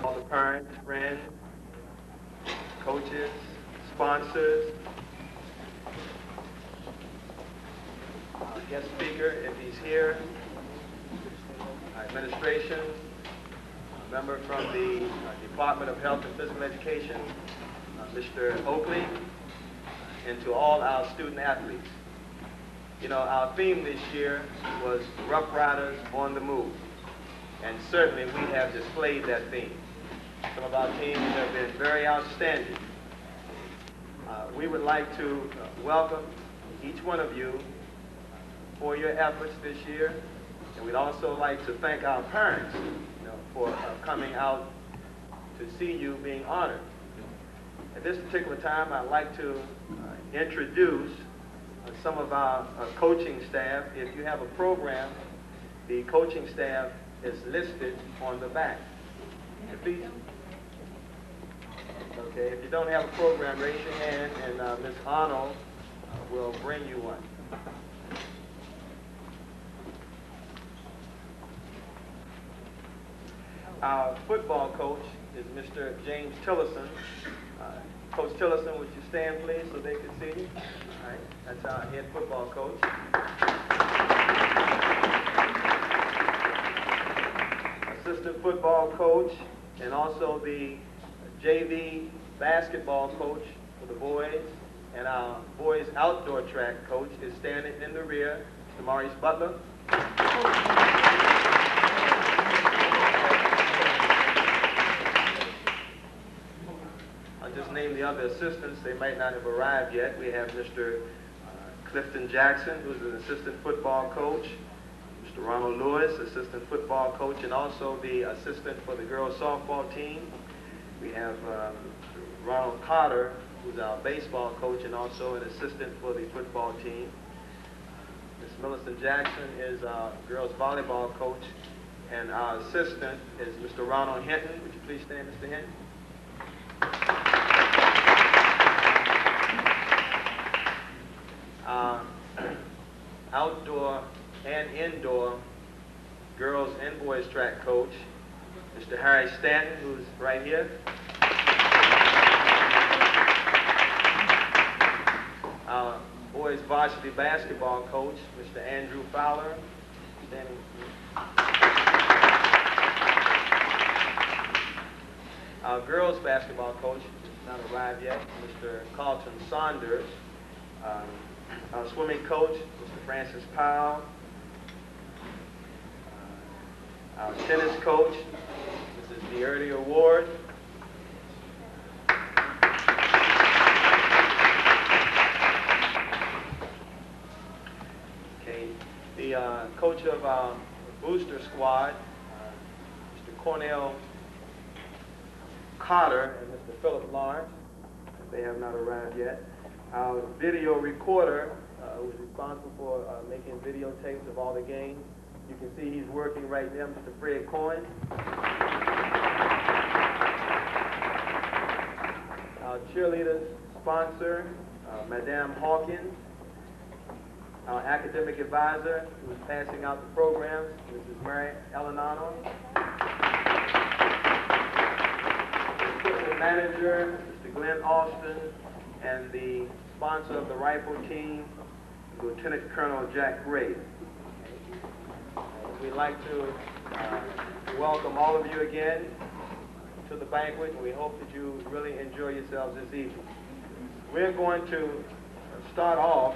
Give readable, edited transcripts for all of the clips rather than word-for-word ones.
all the parents, friends, coaches, sponsors, guest speaker if he's here, administration, a member from the Department of Health and Physical Education, Mr. Oakley, and to all our student athletes. You know, our theme this year was Rough Riders on the Move, and certainly we have displayed that theme. Some of our teams have been very outstanding. We would like to welcome each one of you for your efforts this year, and we'd also like to thank our parents, for coming out to see you being honored. At this particular time, I'd like to introduce some of our coaching staff. If you have a program, the coaching staff is listed on the back. Okay, if you don't have a program, raise your hand, and Ms. Arnold will bring you one. Our football coach is Mr. James Tillison. Coach Tillison, would you stand, please, so they can see you? All right, that's our head football coach. Assistant football coach, and also the JV basketball coach for the boys, and our boys outdoor track coach is standing in the rear, Mr. Maurice Butler. I'll just name the other assistants. They might not have arrived yet. We have Mr. Clifton Jackson, who's an assistant football coach, Mr. Ronald Lewis, assistant football coach, and also the assistant for the girls softball team. We have Ronald Carter, who's our baseball coach and also an assistant for the football team. Ms. Millicent Jackson is our girls volleyball coach, and our assistant is Mr. Ronald Hinton. Would you please stand, Mr. Hinton? Outdoor and indoor girls and boys track coach, Mr. Harry Stanton, who's right here. Our boys varsity basketball coach, Mr. Andrew Fowler, standing. Our girls basketball coach has not arrived yet, Mr. Carlton Saunders. Our swimming coach, Mr. Francis Powell. Our tennis coach, Mrs. Deerty Ward. Okay, the coach of our booster squad, Mr. Cornell Carter and Mr. Philip Lawrence. They have not arrived yet. Our video recorder, who's responsible for making videotapes of all the games. You can see he's working right now, Mr. Fred Coyne. Our cheerleaders sponsor, Madame Hawkins. Our academic advisor, who's passing out the programs, Mrs. Mary Ellen Arnold. Equipment manager, Mr. Glenn Austin, and the sponsor of the rifle team, Lieutenant Colonel Jack Gray. We'd like to welcome all of you again to the banquet, and we hope that you really enjoy yourselves this evening. We're going to start off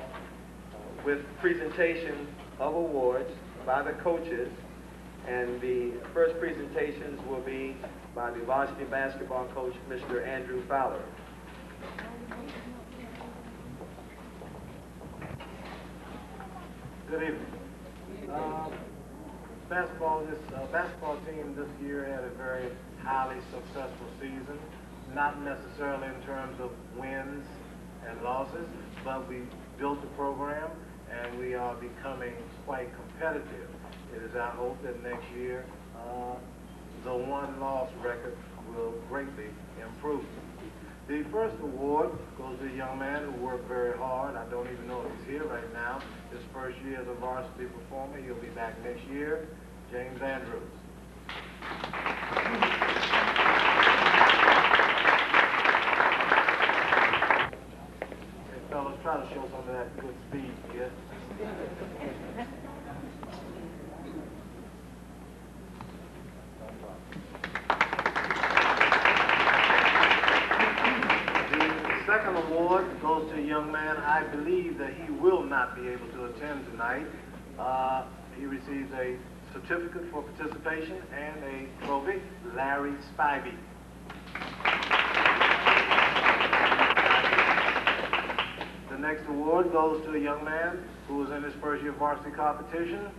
with presentation of awards by the coaches, and the first presentations will be by the varsity basketball coach, Mr. Andrew Fowler. Good evening. Basketball team this year had a very highly successful season, not necessarily in terms of wins and losses, but we built the program and we are becoming quite competitive. It is our hope that next year the one-loss record will greatly improve. The first award goes to a young man who worked very hard. I don't even know if he's here right now. His first year as a varsity performer. He'll be back next year. James Andrews. show some of that good speed here. The second award goes to a young man. I believe that he will not be able to attend tonight. He receives a certificate for participation and a trophy, Larry Spivey. The next award goes to a young man who was in his first year varsity competition.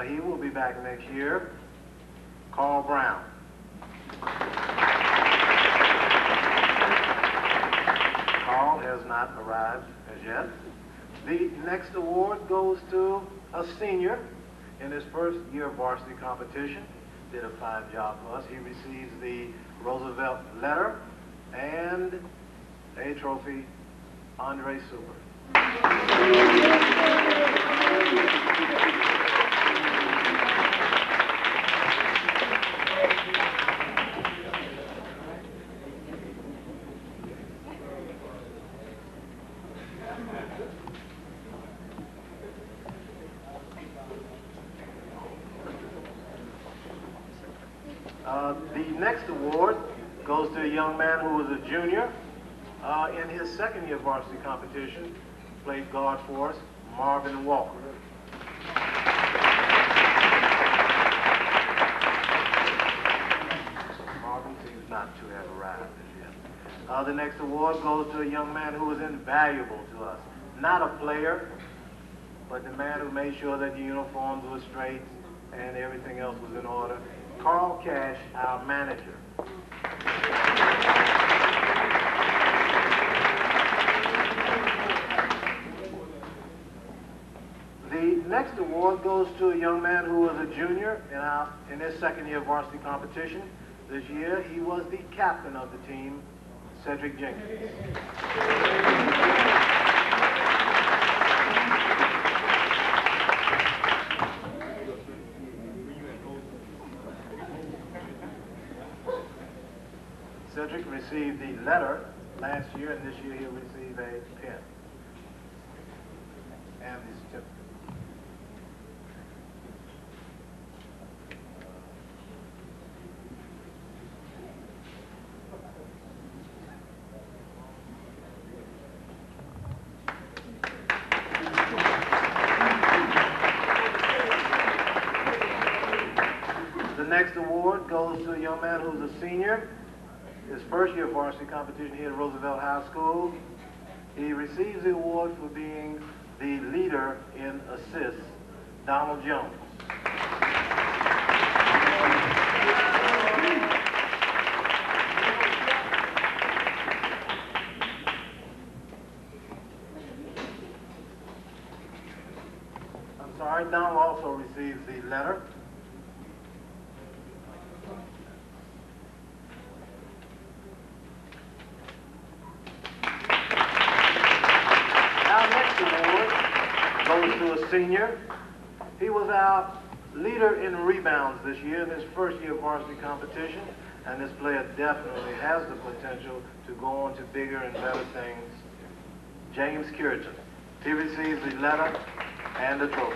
He will be back next year, Carl Brown. Carl has not arrived as yet. The next award goes to a senior in his first year of varsity competition. Did a fine job for us. He receives the Roosevelt letter and a trophy, Andre Super. The next award goes to a young man who was a junior in his second year varsity competition, played guard for us, Marvin Walker. Marvin seems not to have arrived as yet. The next award goes to a young man who was invaluable to us. Not a player, but the man who made sure that the uniforms were straight and everything else was in order. Carl Cash, our manager. The next award goes to a young man who was a junior in his second year varsity competition. This year, he was the captain of the team, Cedric Jenkins. Cedric received the letter last year, and this year he'll receive a pen and the certificate. The next award goes to a young man who's a senior. His first year varsity competition here at Roosevelt High School. He receives the award for being the leader in assists, Donald Jones. I'm sorry, Donald also receives the letter. To a senior. He was our leader in rebounds this year in his first year of varsity competition, and this player definitely has the potential to go on to bigger and better things. James Curtin. He receives the letter and the trophy.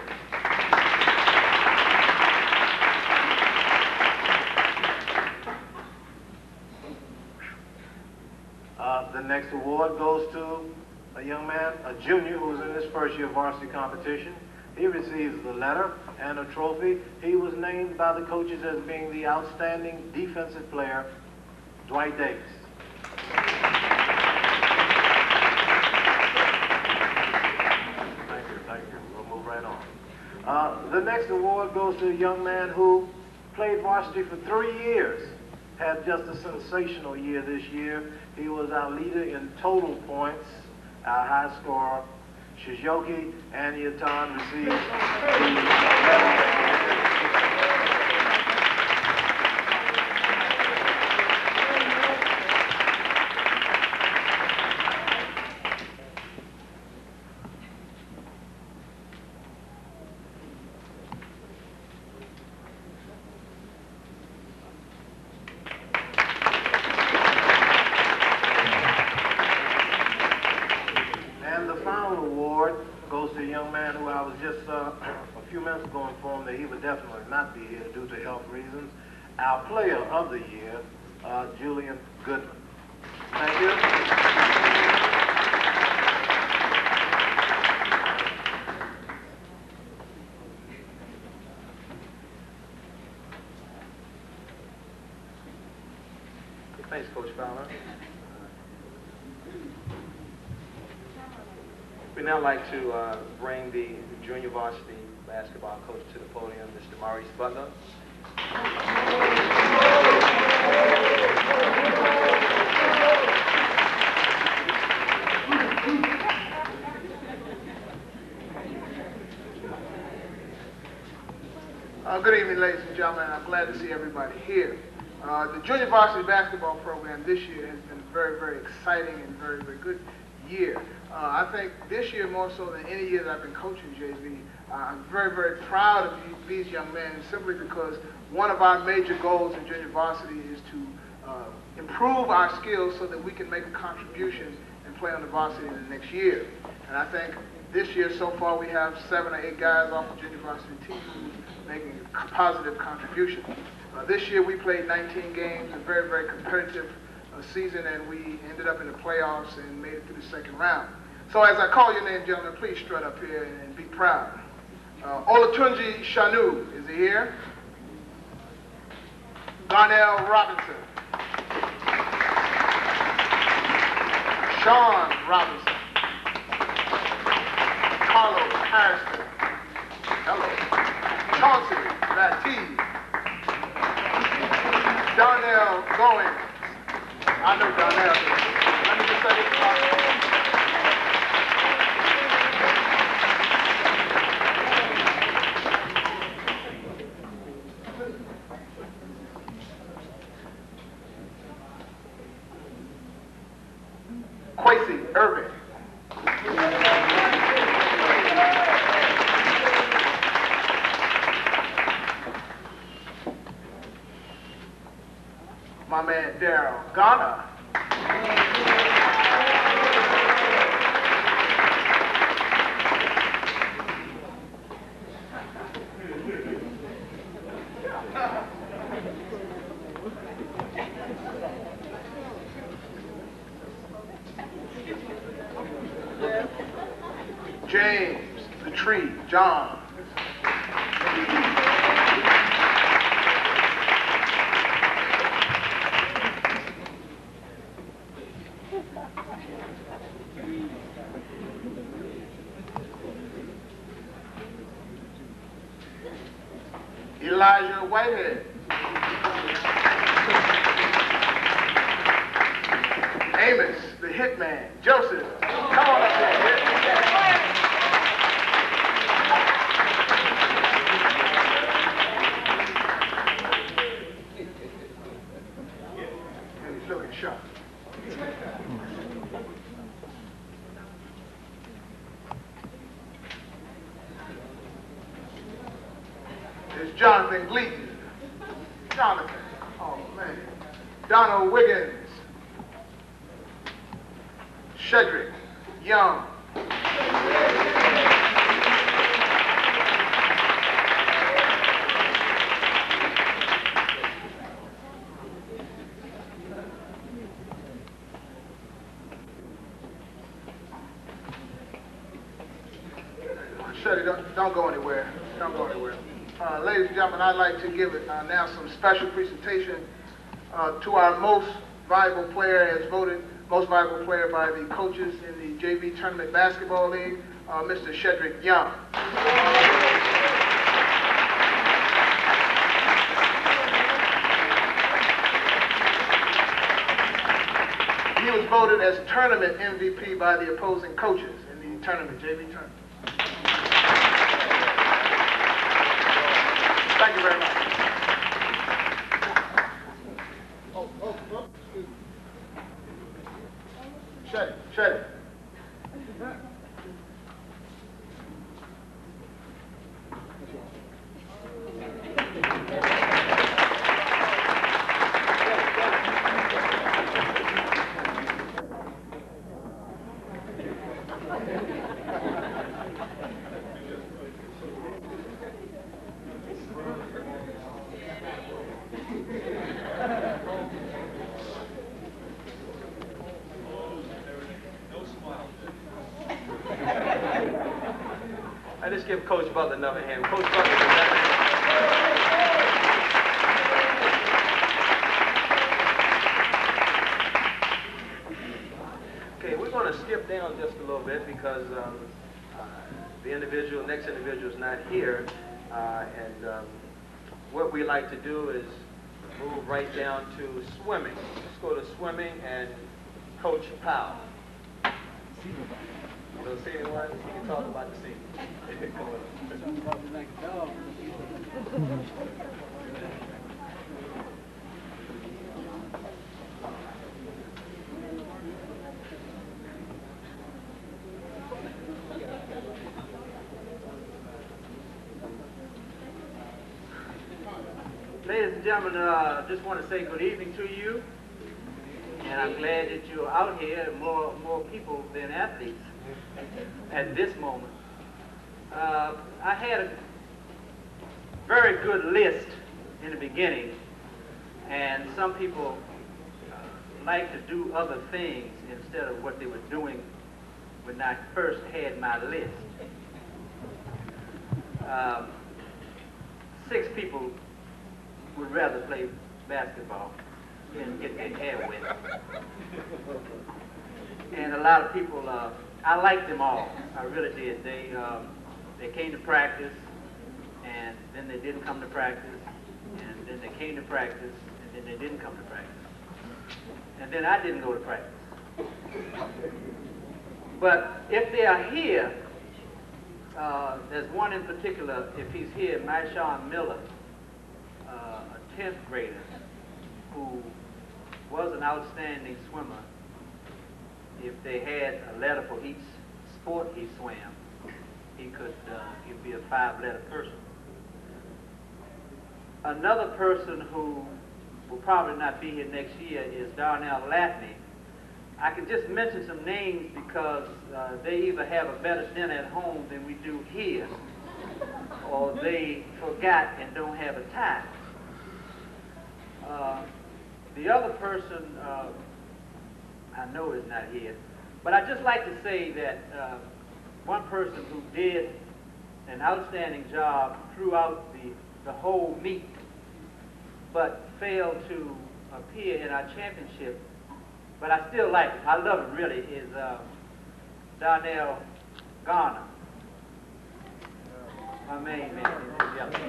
The next award goes to a young man, a junior, who was in his first year of varsity competition. He receives the letter and a trophy. He was named by the coaches as being the outstanding defensive player, Dwight Davis. Thank you. We'll move right on. The next award goes to a young man who played varsity for 3 years. Had just a sensational year this year. He was our leader in total points. Our high scorer, Shizuki Anyatan, received was just a few minutes ago informed that he would definitely not be here due to health reasons. Our player of the year, Julian Goodman. Thank you. Thanks, Coach Fowler. We'd now like to bring the junior varsity basketball coach to the podium, Mr. Maurice Butler. Good evening, ladies and gentlemen. I'm glad to see everybody here. The junior varsity basketball program this year has been a very, very exciting and very, very good year. I think this year more so than any year that I've been coaching JV, I'm very, very proud of these young men simply because one of our major goals in junior varsity is to improve our skills so that we can make a contribution and play on the varsity in the next year. And I think this year so far we have 7 or 8 guys off the junior varsity team making a positive contribution. This year we played 19 games, a very, very competitive season, and we ended up in the playoffs and made it through the second round. So as I call your name, gentlemen, please strut up here and be proud. Olatunji Shanu, is he here? Darnell Robinson. Sean Robinson. Carlos Harrison. Hello. Chauncey Baptiste. Darnell Goins. I know Darnell. Let me just say this about Quasi Irving. My man Daryl Ghana. James the Tree John. Elijah Whitehead. Amos, the hitman. Joseph, come on up there. He's looking sharp. There's Jonathan Gleason. Jonathan. Oh, man. Donald Wiggins. Shedrick Young. Shedrick, don't go anywhere. Don't go anywhere. Ladies and gentlemen, I'd like to give now some special presentation to our most valuable player, as voted most valuable player by the coaches in the JV Tournament Basketball League, Mr. Shedrick Young. He was voted as tournament MVP by the opposing coaches in the tournament, JV tournament. Thank you very much. Shut it, shut it. let's give Coach Butler another hand. Coach Butler is that man. Okay, we're going to skip down just a little bit because the next individual is not here. What we like to do is move right down to swimming. Let's go to swimming and Coach Powell. You don't see anyone? You can talk about the scene. Ladies and gentlemen, I just want to say good evening to you. And I'm glad that you're out here, more people than athletes at this moment. I had a very good list in the beginning, and some people like to do other things instead of what they were doing when I first had my list. 6 people would rather play basketball than get their hair wet. And a lot of people, I liked them all. I really did. They came to practice, and then they didn't come to practice, and then they came to practice, and then they didn't come to practice. And then I didn't go to practice. But if they are here, there's one in particular, if he's here, Marshawn Miller, a 10th grader who was an outstanding swimmer. If they had a letter for each sport he swam, he'd be a 5-letter person. Another person who will probably not be here next year is Darnell Latney. I can just mention some names because they either have a better dinner at home than we do here, or they forgot and don't have a tie. The other person I know is not here, but I'd just like to say that one person who did an outstanding job throughout the whole meet, but failed to appear in our championship, but I still like him, I love him really, is Darnell Garner. My main man is yellow.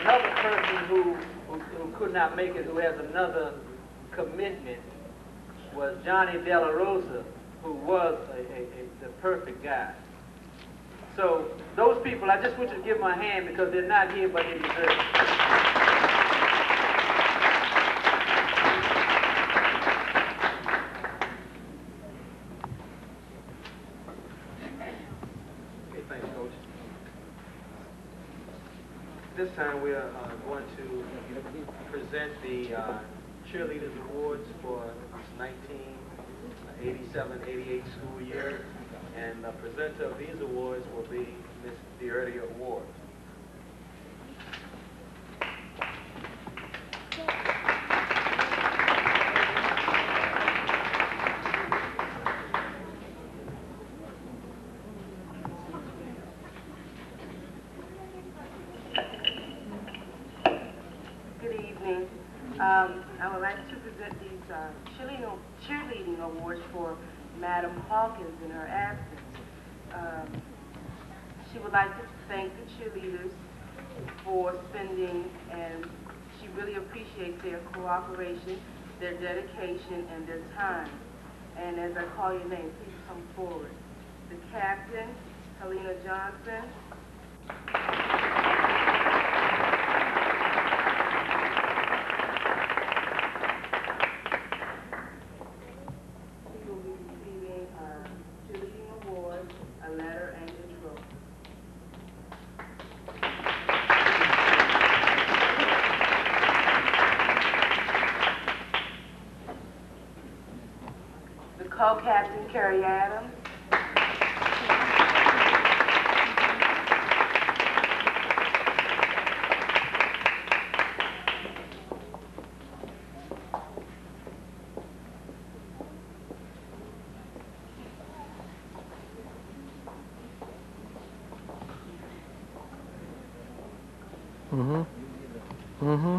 Another person who could not make it, who has another commitment, was Johnny De La Rosa, who was the perfect guy. So those people, I just want you to give them a hand because they're not here, but they deserve it. Okay, thanks, Coach. This time we are going to present the Cheerleaders Awards for this 1987-88 school year. And the presenter of these awards will be Ms. Dierdia Ward. Good evening. I would like to present these cheerleading awards for Madam Hawkins in her absence. She would like to thank the cheerleaders for spending, and she really appreciates their cooperation, their dedication, and their time. And as I call your name, please come forward. The captain, Helena Johnson. Co-captain Carrie Adams. Mm-hmm. Mm-hmm.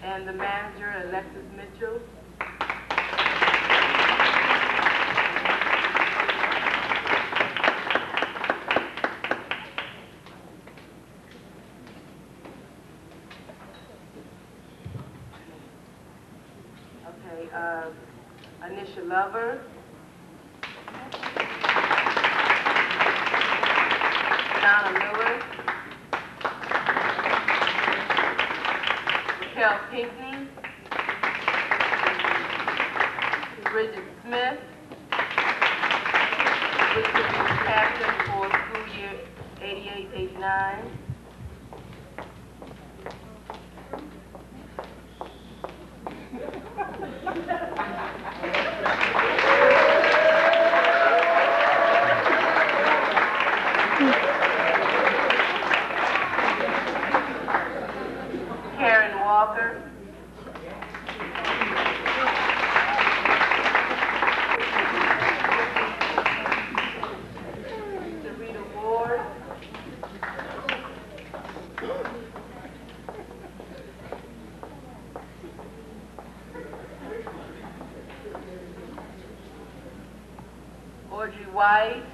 And the manager, Alexis Mitchell. Okay, Anisha Lover. Donna Lewis. Raquel Pinckney. Bridget Smith, which will be the captain for school year 88-89. Karen Walker. Audrey White.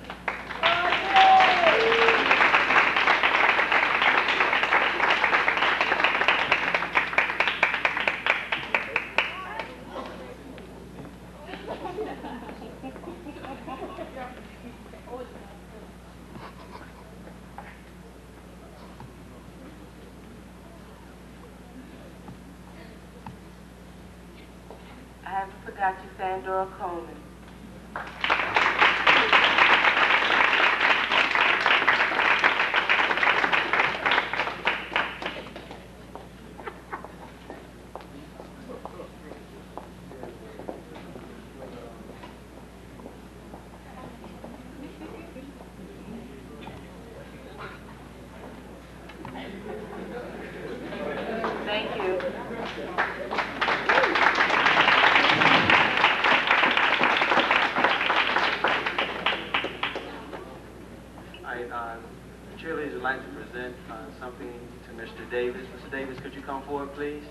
I haven't forgot you, Sandora Coleman. Thank you. The cheerleaders would like to present something to Mr. Davis. Mr. Davis, could you come forward, please?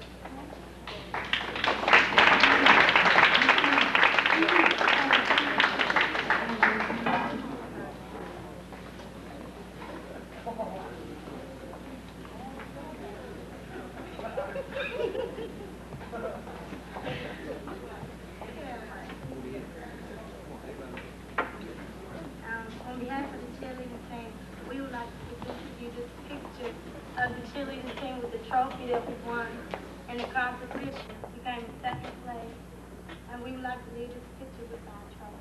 On behalf of the cheerleading team, we would like to present to you this picture of the cheerleading team with the trophy that we won in the competition. We came in second place, and we would like to leave this picture with our trophy.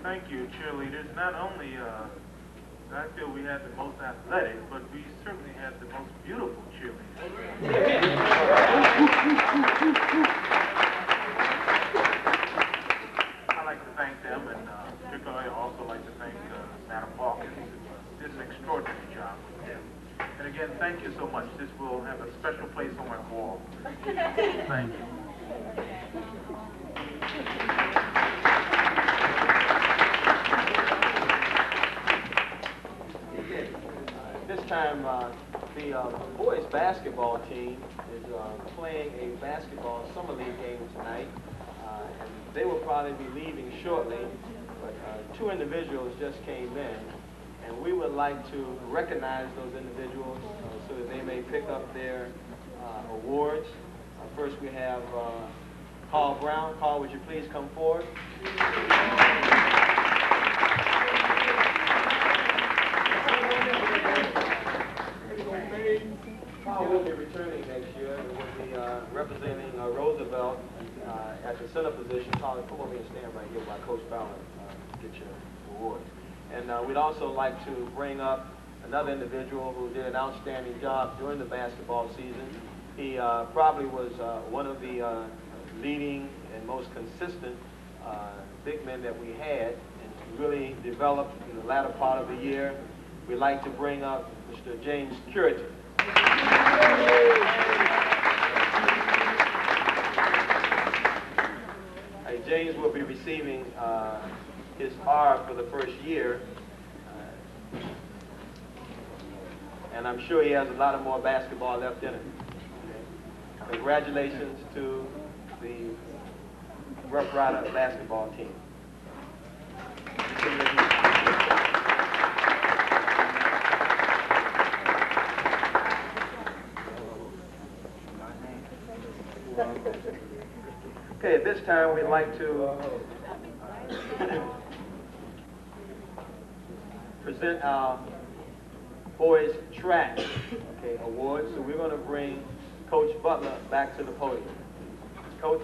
Thank you, cheerleaders. Not only I feel we had the most athletic, but we certainly had the most beautiful cheerleaders. I'd like to thank them, and particularly I'd also like to thank Madam Hawkins, who did an extraordinary job with them. And again, thank you so much. This will have a special place on my wall. Thank you. This time, the boys basketball team is playing a basketball summer league game tonight, and they will probably be leaving shortly, but two individuals just came in, and we would like to recognize those individuals so that they may pick up their awards. First we have Carl Brown. Carl, would you please come forward? He will be returning next year and will be representing Roosevelt at the center position. Carl, come over and stand right here by Coach Fowler to get your awards. And we'd also like to bring up another individual who did an outstanding job during the basketball season. He probably was one of the leading and most consistent big men that we had and really developed in the latter part of the year. We'd like to bring up Mr. James Curity. James will be receiving his R for the first year, and I'm sure he has a lot of more basketball left in him. Okay. Congratulations to the Rough Rider basketball team. Okay, at this time we'd like to present our boys track award. So we're going to bring Coach Butler back to the podium. Coach.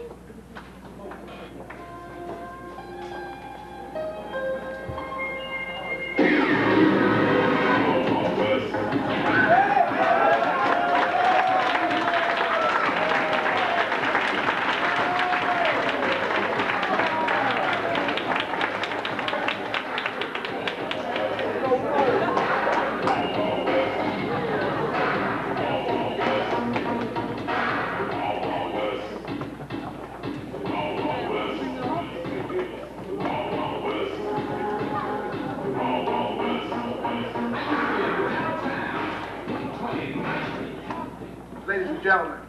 Ladies and gentlemen,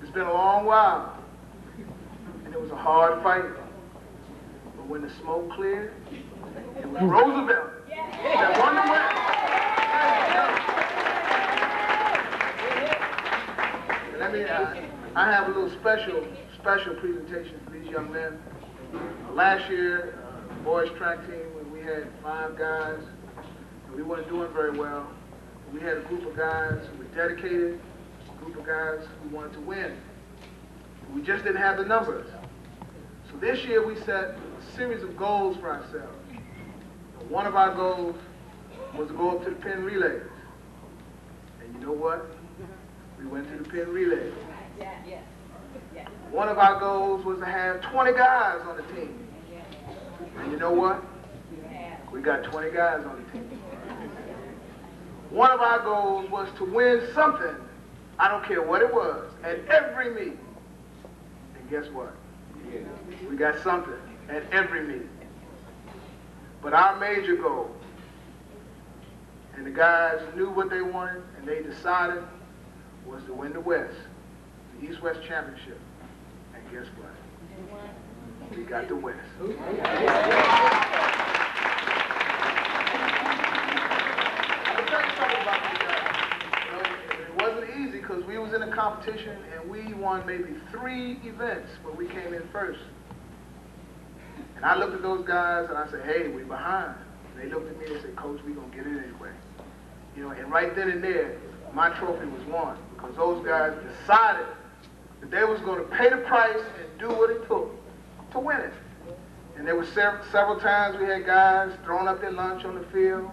it's been a long while, and it was a hard fight. But when the smoke cleared, it was Roosevelt that won the West. And I have a little special presentation for these young men. Last year, the boys track team, when we had 5 guys, and we weren't doing very well. We had a group of guys who were dedicated, a group of guys who wanted to win. We just didn't have the numbers. So this year we set a series of goals for ourselves. And one of our goals was to go up to the pin relays. And you know what? We went to the pin relays. One of our goals was to have 20 guys on the team. And you know what? We got 20 guys on the team. One of our goals was to win something, I don't care what it was, at every meet. And guess what? We got something at every meet. But our major goal, and the guys knew what they wanted, and they decided, was to win the West, the East-West Championship. And guess what? We got the West. It wasn't easy because we was in a competition and we won maybe 3 events, but we came in first. And I looked at those guys and I said, hey, we're behind. And they looked at me and said, Coach, we're going to get it anyway. You know, and right then and there, my trophy was won because those guys decided that they was going to pay the price and do what it took to win it. And there were several times we had guys throwing up their lunch on the field,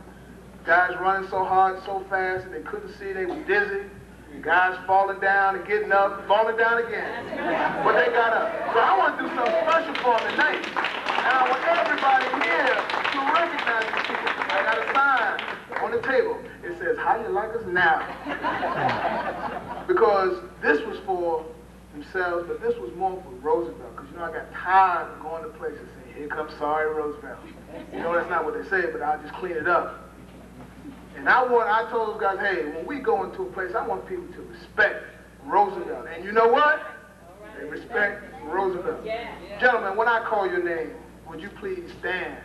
guys running so hard, so fast that they couldn't see, they were dizzy, guys falling down and getting up, falling down again. But they got up. So I want to do something special for them tonight. And I want everybody here to recognize these people. I got a sign on the table. It says, how you like us now? Because this was for themselves, but this was more for Roosevelt. Because, you know, I got tired of going to places saying, here comes sorry Roosevelt. You know, that's not what they say, but I'll just clean it up. And I told those guys, hey, when we go into a place, I want people to respect Roosevelt. And you know what? They respect Roosevelt. Gentlemen, when I call your name, would you please stand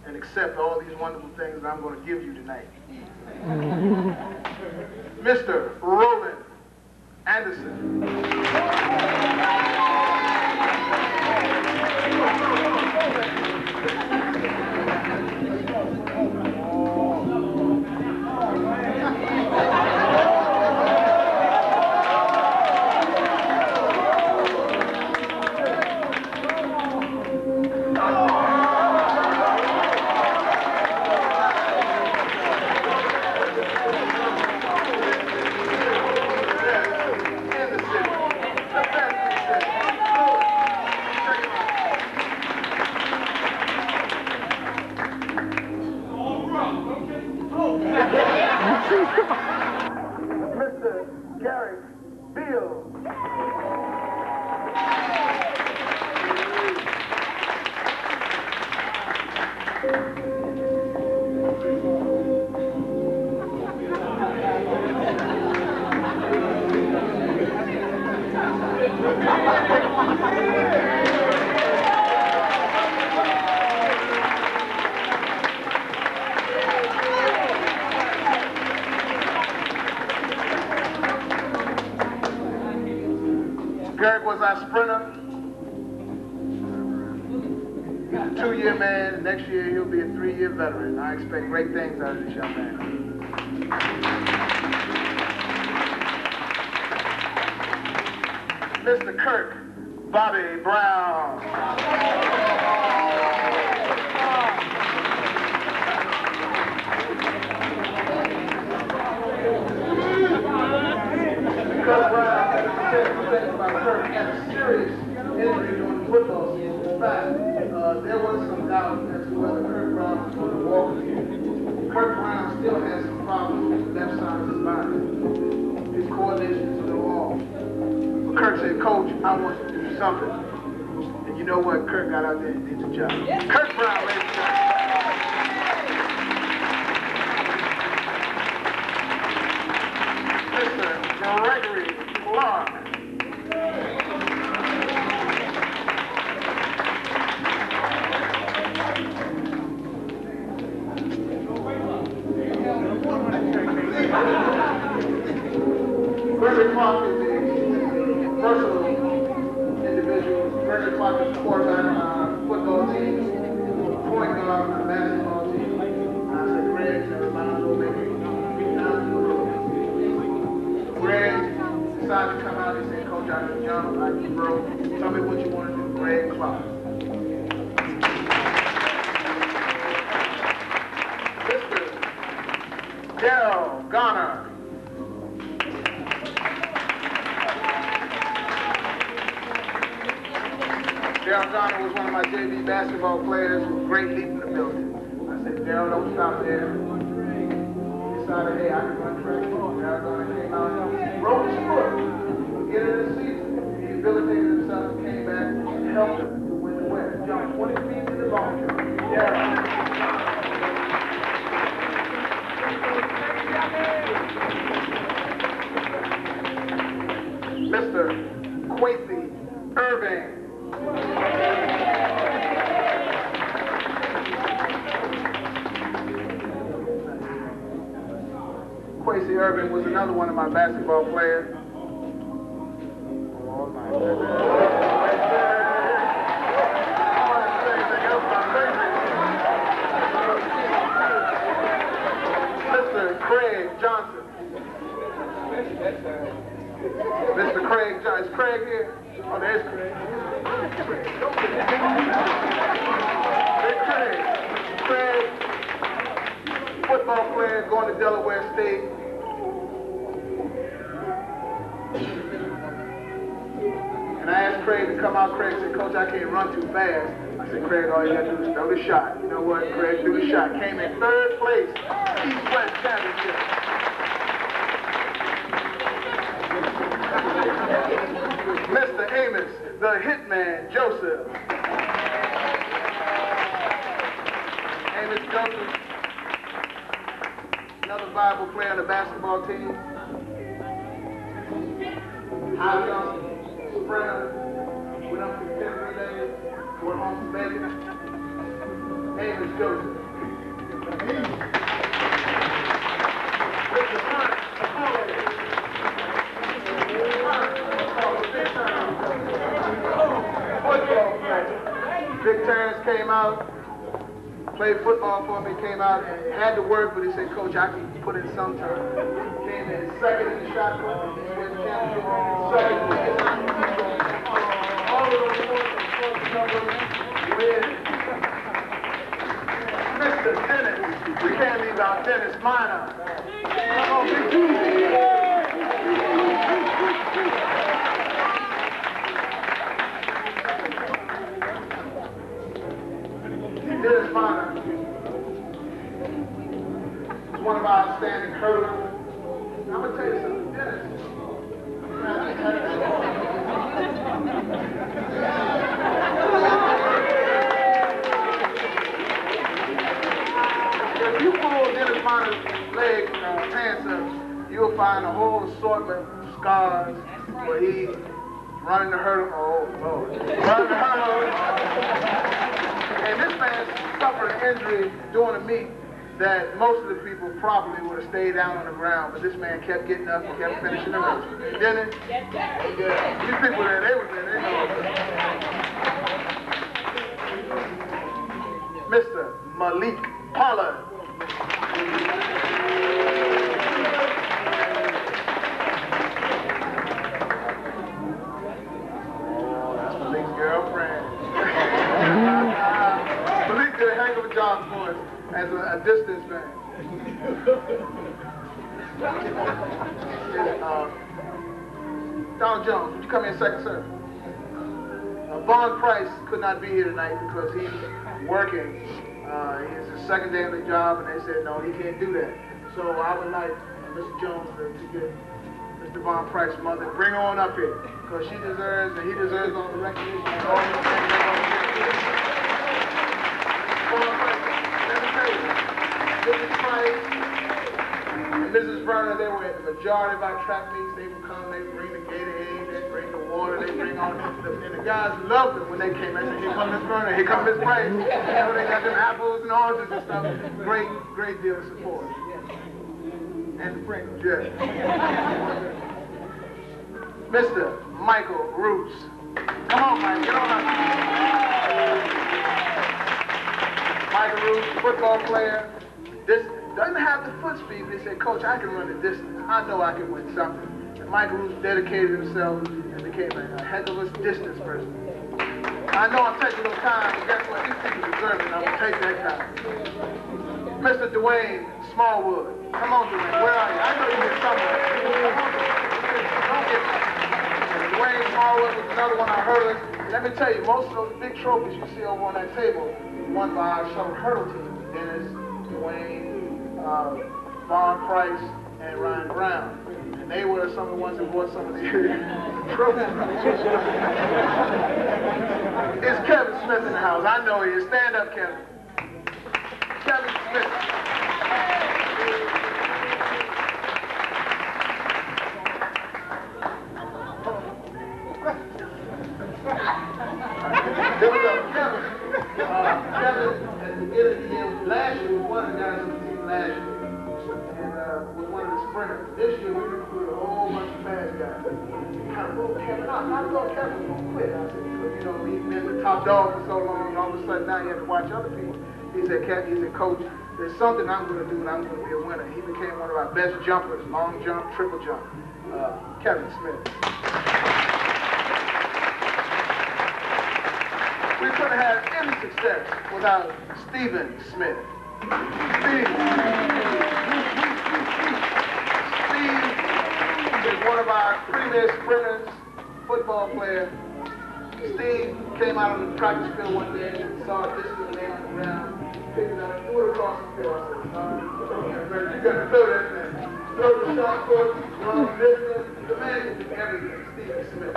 and accept all these wonderful things that I'm going to give you tonight? Mr. Roland Anderson. The best Garrick was our sprinter. He's a 2-year man, and next year he'll be a 3-year veteran. I expect great things out of this young man. Mr. Kirk Bobby Brown. Kirk Brown, Kirk had a serious injury during the football season. In fact, there was some doubt as to whether Kirk Brown was going to walk again. Kirk Brown still has some problems with the left side of his body. His coordination is still off. But Kirk said, Coach, I want you to do something. And you know what? Kirk got out there and did the job. Kirk Brown, ladies and gentlemen. Gregory Clark. Gregory Clark is a versatile individual. Gregory Clark is the quarterback on our football team, point guard on our basketball team. I said, Greg, everybody will make it. Greg decided to come out and say, Coach, I can jump, I can throw. Tell me what you want to do. Greg Clark. Mr. Daryl Garner. Daryl Garner was one of my JV basketball players with great leap in the building. I said, Daryl, don't stop there. He decided, hey, I can run track. Daryl Garner came out and broke his foot. Beginning of the season, he rehabilitated himself and came back and helped him to win the win. Jumped 20 feet in the long jump. Daryl. Mr. Quincy Irving. Quincy Irving was another one of my basketball players. Oh my goodness. Mr. Craig Johnson. Mr. Craig Johnson. Is Craig here? Oh, there's Craig. Big Craig. Craig, football player going to Delaware State. And I asked Craig to come out. Craig said, Coach, I can't run too fast. I said, Craig, all you got to do is throw the shot. You know what? Craig threw the shot. Came in 3rd place. East-West Championship. Mr. Amos, the hitman, Joseph. Amos Joseph, another Bible player on the basketball team. High jump, sprinter, went up to the 10 relay, went home to bacon. Amos Joseph. Mr. Hunt, Big Terrence came out, played football for me, came out and had to work, but he said, Coach, I can put in some time. Came in 2nd in the shot put, East-West championship, 2nd in the all of those numbers with Mr. Dennis. We can't leave out Dennis Minor. Come on, Big T. Dennis Minor is one of our outstanding hurdlers. I'm going to tell you something, Dennis. If you pull Dennis Minor's leg, pants up, you'll find a whole assortment of scars where he's running the hurdle. Oh, Lord. Running the hurdle. And this man suffered an injury during a meet that most of the people probably would have stayed down on the ground, but this man kept getting up and kept finishing the race. Didn't he? Yeah. These people there, they know. Mr. Malik Pollard. Oh, that's Malik's girlfriend. Malik did a heck of a job for us as a distance man. Donald Jones, would you come in second, sir? Vaughn Price could not be here tonight because he's working. It's his second day on the job, and they said, no, he can't do that. So I would like Mr. Jones to get Mr. Vaughn Price's mother, bring her on up here, because she deserves, and he deserves all the recognition and all the things they're going to get. Vaughn Price, let me tell you, Mrs. Price and Mrs. Verner, they were at the majority of our track meets. They would come, they would bring the Gatorade, they bring the water, they bring all and the guys loved them when they came. They said, here come Miss Verner, here come Miss Price. You know, they got them apples and oranges and stuff. Great deal of support. And the Pringles, yeah. Mr. Michael Roos. Come on, Mike, get on up. Michael Roos, football player. This doesn't have the foot speed, but he said, Coach, I can run the distance. I know I can win something. And Michael Roos dedicated himself and became a heck of a distance person. I know I'm taking a little time, but guess what? These people deserve it, and I'm going to take that time. Mr. Dwayne Smallwood. Come on, Dwayne. Where are you? I know you're here somewhere. Come on, don't get me. Dwayne Smallwood was another one I heard. Let me tell you, most of those big trophies you see over on that table won by our shuttle hurdle team. Dennis, Dwayne, Vaughn Price, and Ryan Brown. And they were some of the ones who brought some of the trophies. It's Kevin Smith in the house. I know he is. Stand up, Kevin. Kevin Smith. There we go, Kevin. Kevin, at the beginning of the year, last year, was one of the guys on the team last year. And was one of the sprinters. This year, we recruited a whole bunch of fast guys. Kind of thought Kevin out. I thought Kevin was going to quit. I said, because, you know, he'd been the top dog for so long, and all of a sudden now he had to watch other people. He said, Coach, there's something I'm going to do, and I'm going to be a winner. He became one of our best jumpers, long jump, triple jump. Kevin Smith. We couldn't have any success without Stephen Smith. Steve is one of our premier sprinters, football player. Steve came out on the practice field one day and saw this little man on the ground, picked it up, threw it across the field. I said, you got to throw that man. Throw the shot put, long distance. The man can do everything, Stephen Smith.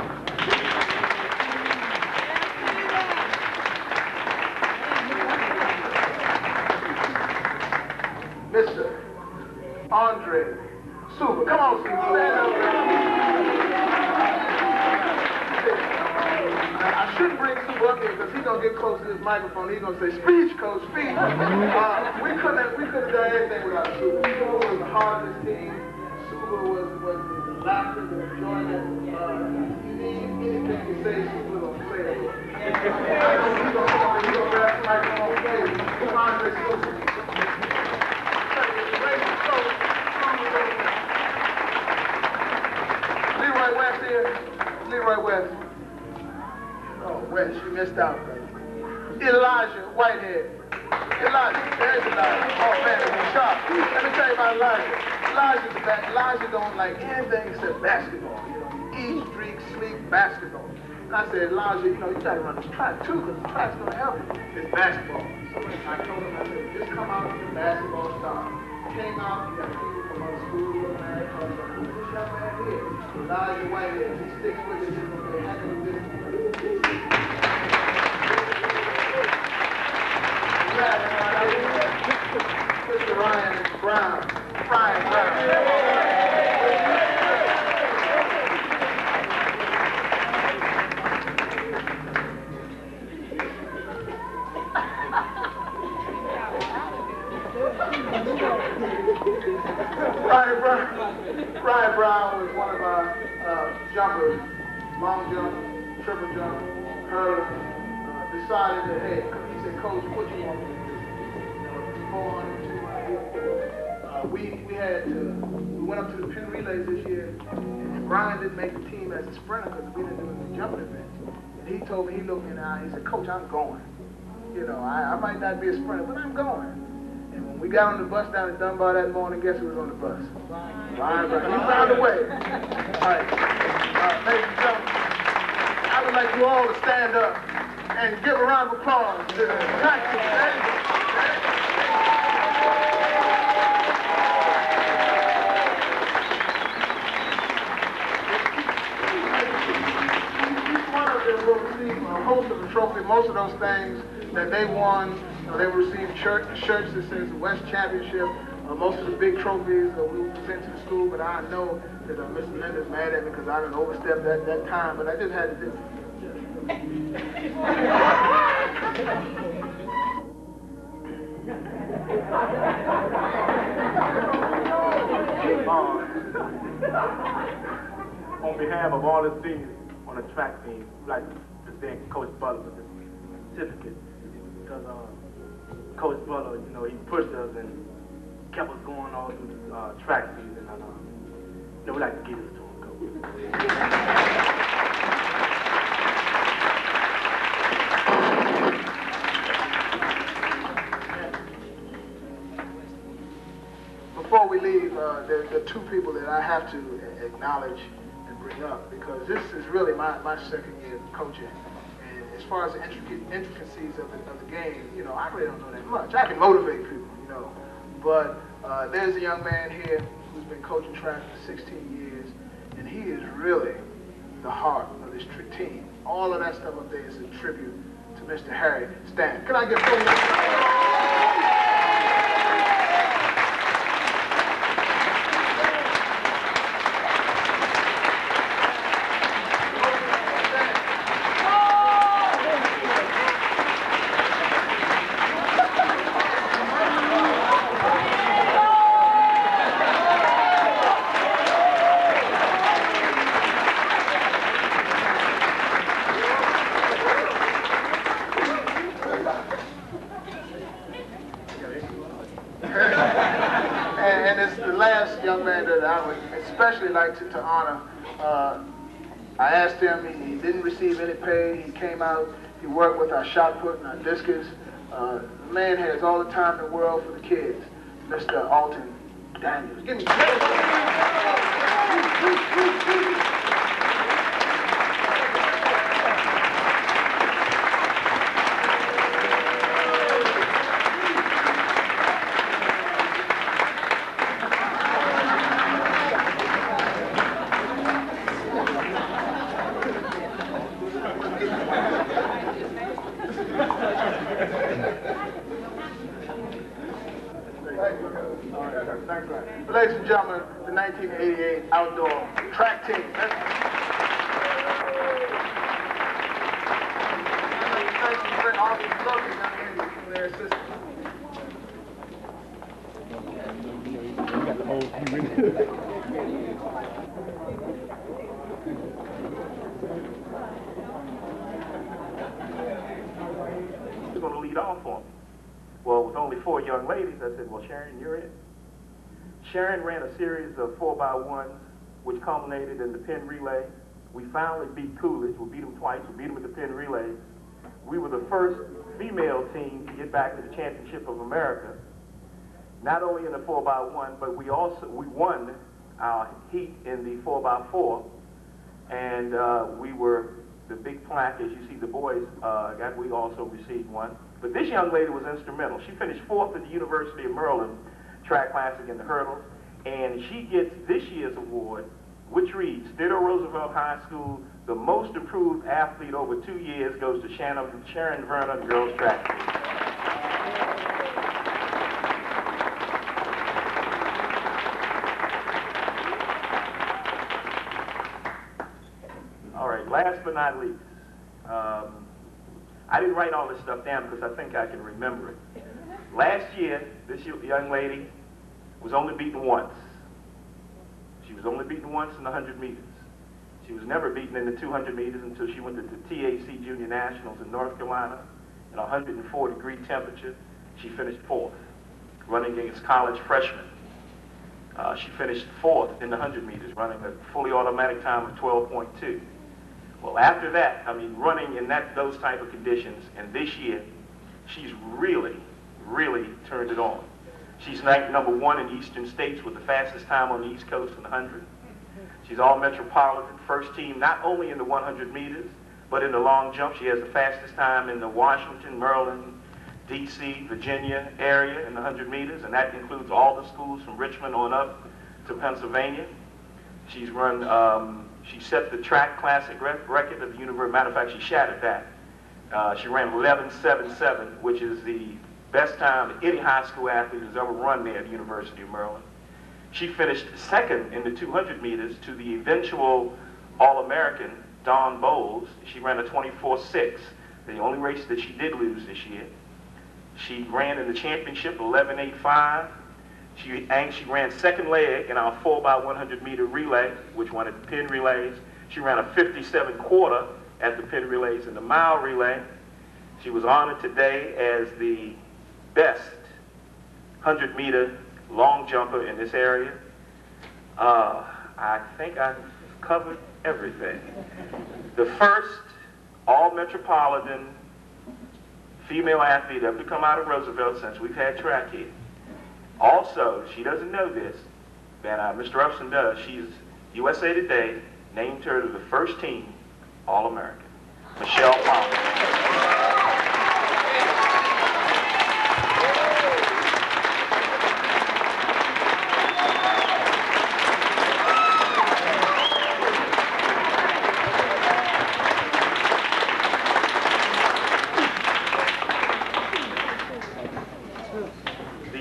Mr. Andre Super. Come on, Super. Stand up. I shouldn't bring Super up here because he's going to get close to this microphone. He's going to say, speech, Coach, speech. We couldn't have done anything without Super. Super was the heart of this team. Super was the laughter, the enjoyment. You need anything to say, Super will say it. I know he's going to grab the microphone. Come on, Andre Super. Leroy West here. Leroy West. Oh, West, you missed out, brother. Elijah Whitehead. Elijah, there's Elijah. Oh, man, it was sharp. Let me tell you about Elijah. Elijah don't like anything except basketball. You know, he eats, drinks, sleep, basketball. And I said, Elijah, you know, you got to run this track too, because the track's going to help you. It's basketball. So I told him, I said, just come out with the basketball star. Came out, you got people from other schools, this young man here, Elijah Whitehead, he sticks with it, he's going to be a heck of a business. Mr. Ryan Brown. Ryan Brown. jump, triple jump, hurdle, decided that, hey, he said, Coach, what you want me to do? 400, 200. We went up to the pin relays this year, and Brian didn't make the team as a sprinter because we didn't do any jumping events. And he told me, he looked me in the eye, he said, Coach, I'm going. You know, I might not be a sprinter, but I'm going. And when we got on the bus down in Dunbar that morning, guess who was on the bus? Brian. He found a way. All right. Ladies and gentlemen, I would like you all to stand up and give a round of applause to the track team. Each one of them will receive a host of a trophy. Most of those things that they won, they will receive shirts that says the West Championship. Most of the big trophies we will present to the school, but I know that Mr. Linda's mad at me because I done overstepped that time, but I just had to do it. On behalf of all the seniors on the track team, we'd like to thank Coach Butler for this certificate because Coach Butler, you know, he pushed us and kept us going all through the track season, and you know, we'd like to give this to him, Coach. Before we leave, there are two people that I have to acknowledge and bring up because this is really my second year coaching. And as far as the intricacies of the game, you know, I really don't know that much. I can motivate people, you know. But there's a young man here who's been coaching track for 16 years, and he is really the heart of this team. All of that stuff up there is a tribute to Mr. Harry Stan. Can I get And it's the last young man that I would especially like to honor. I asked him, he didn't receive any pay. He came out, he worked with our shot put and our discus. The man has all the time in the world for the kids, Mr. Alton Daniels. Give me Ladies and gentlemen, the 1988 outdoor track team. All these lovely young ladies from their assistants. Who's going to lead off for me? Well, with only 4 young ladies, I said, well, Sharon, you're it. Sharon ran a series of 4x1s, which culminated in the pin relay. We finally beat Coolidge. We beat them twice. We beat them at the pin relay. We were the first female team to get back to the Championship of America. Not only in the 4x1, but we won our heat in the 4x4, and we were the big plaque, as you see the boys got. We also received one. But this young lady was instrumental. She finished 4th at the University of Maryland Track Classic in the hurdles, and she gets this year's award, which reads, Theodore Roosevelt High School, the most improved athlete over 2 years goes to Sharon Vernon, girls track team. All right, last but not least, I didn't write all this stuff down because I think I can remember it. Last year, this young lady was only beaten once. She was only beaten once in the 100 meters. She was never beaten in the 200 meters until she went to the TAC Junior Nationals in North Carolina in 104-degree temperature. She finished 4th, running against college freshmen. She finished 4th in the 100 meters, running a fully automatic time of 12.2. Well, after that, I mean, running in those type of conditions, and this year, she's really turned it on. She's ranked #1 in Eastern States with the fastest time on the East Coast in the 100. She's all metropolitan, first team, not only in the 100 meters, but in the long jump. She has the fastest time in the Washington, Maryland, DC, Virginia area in the 100 meters, and that includes all the schools from Richmond on up to Pennsylvania. She's run, she set the track classic record of the university. Matter of fact, she shattered that. She ran 11.77, which is the best time that any high school athlete has ever run there at the University of Maryland. She finished 2nd in the 200 meters to the eventual All-American, Dawn Bowles. She ran a 24.6, the only race that she did lose this year. She ran in the championship 11.85. She ran 2nd leg in our 4x100 meter relay, which won at the pin relays. She ran a 57.25 at the pin relays in the mile relay. She was honored today as the best 100-meter long jumper in this area. I think I've covered everything. The first all-metropolitan female athlete ever to come out of Roosevelt since we've had track here. Also, she doesn't know this, but Mr. Upson does. She's USA Today named her to the first team All-American, Michelle Palmer.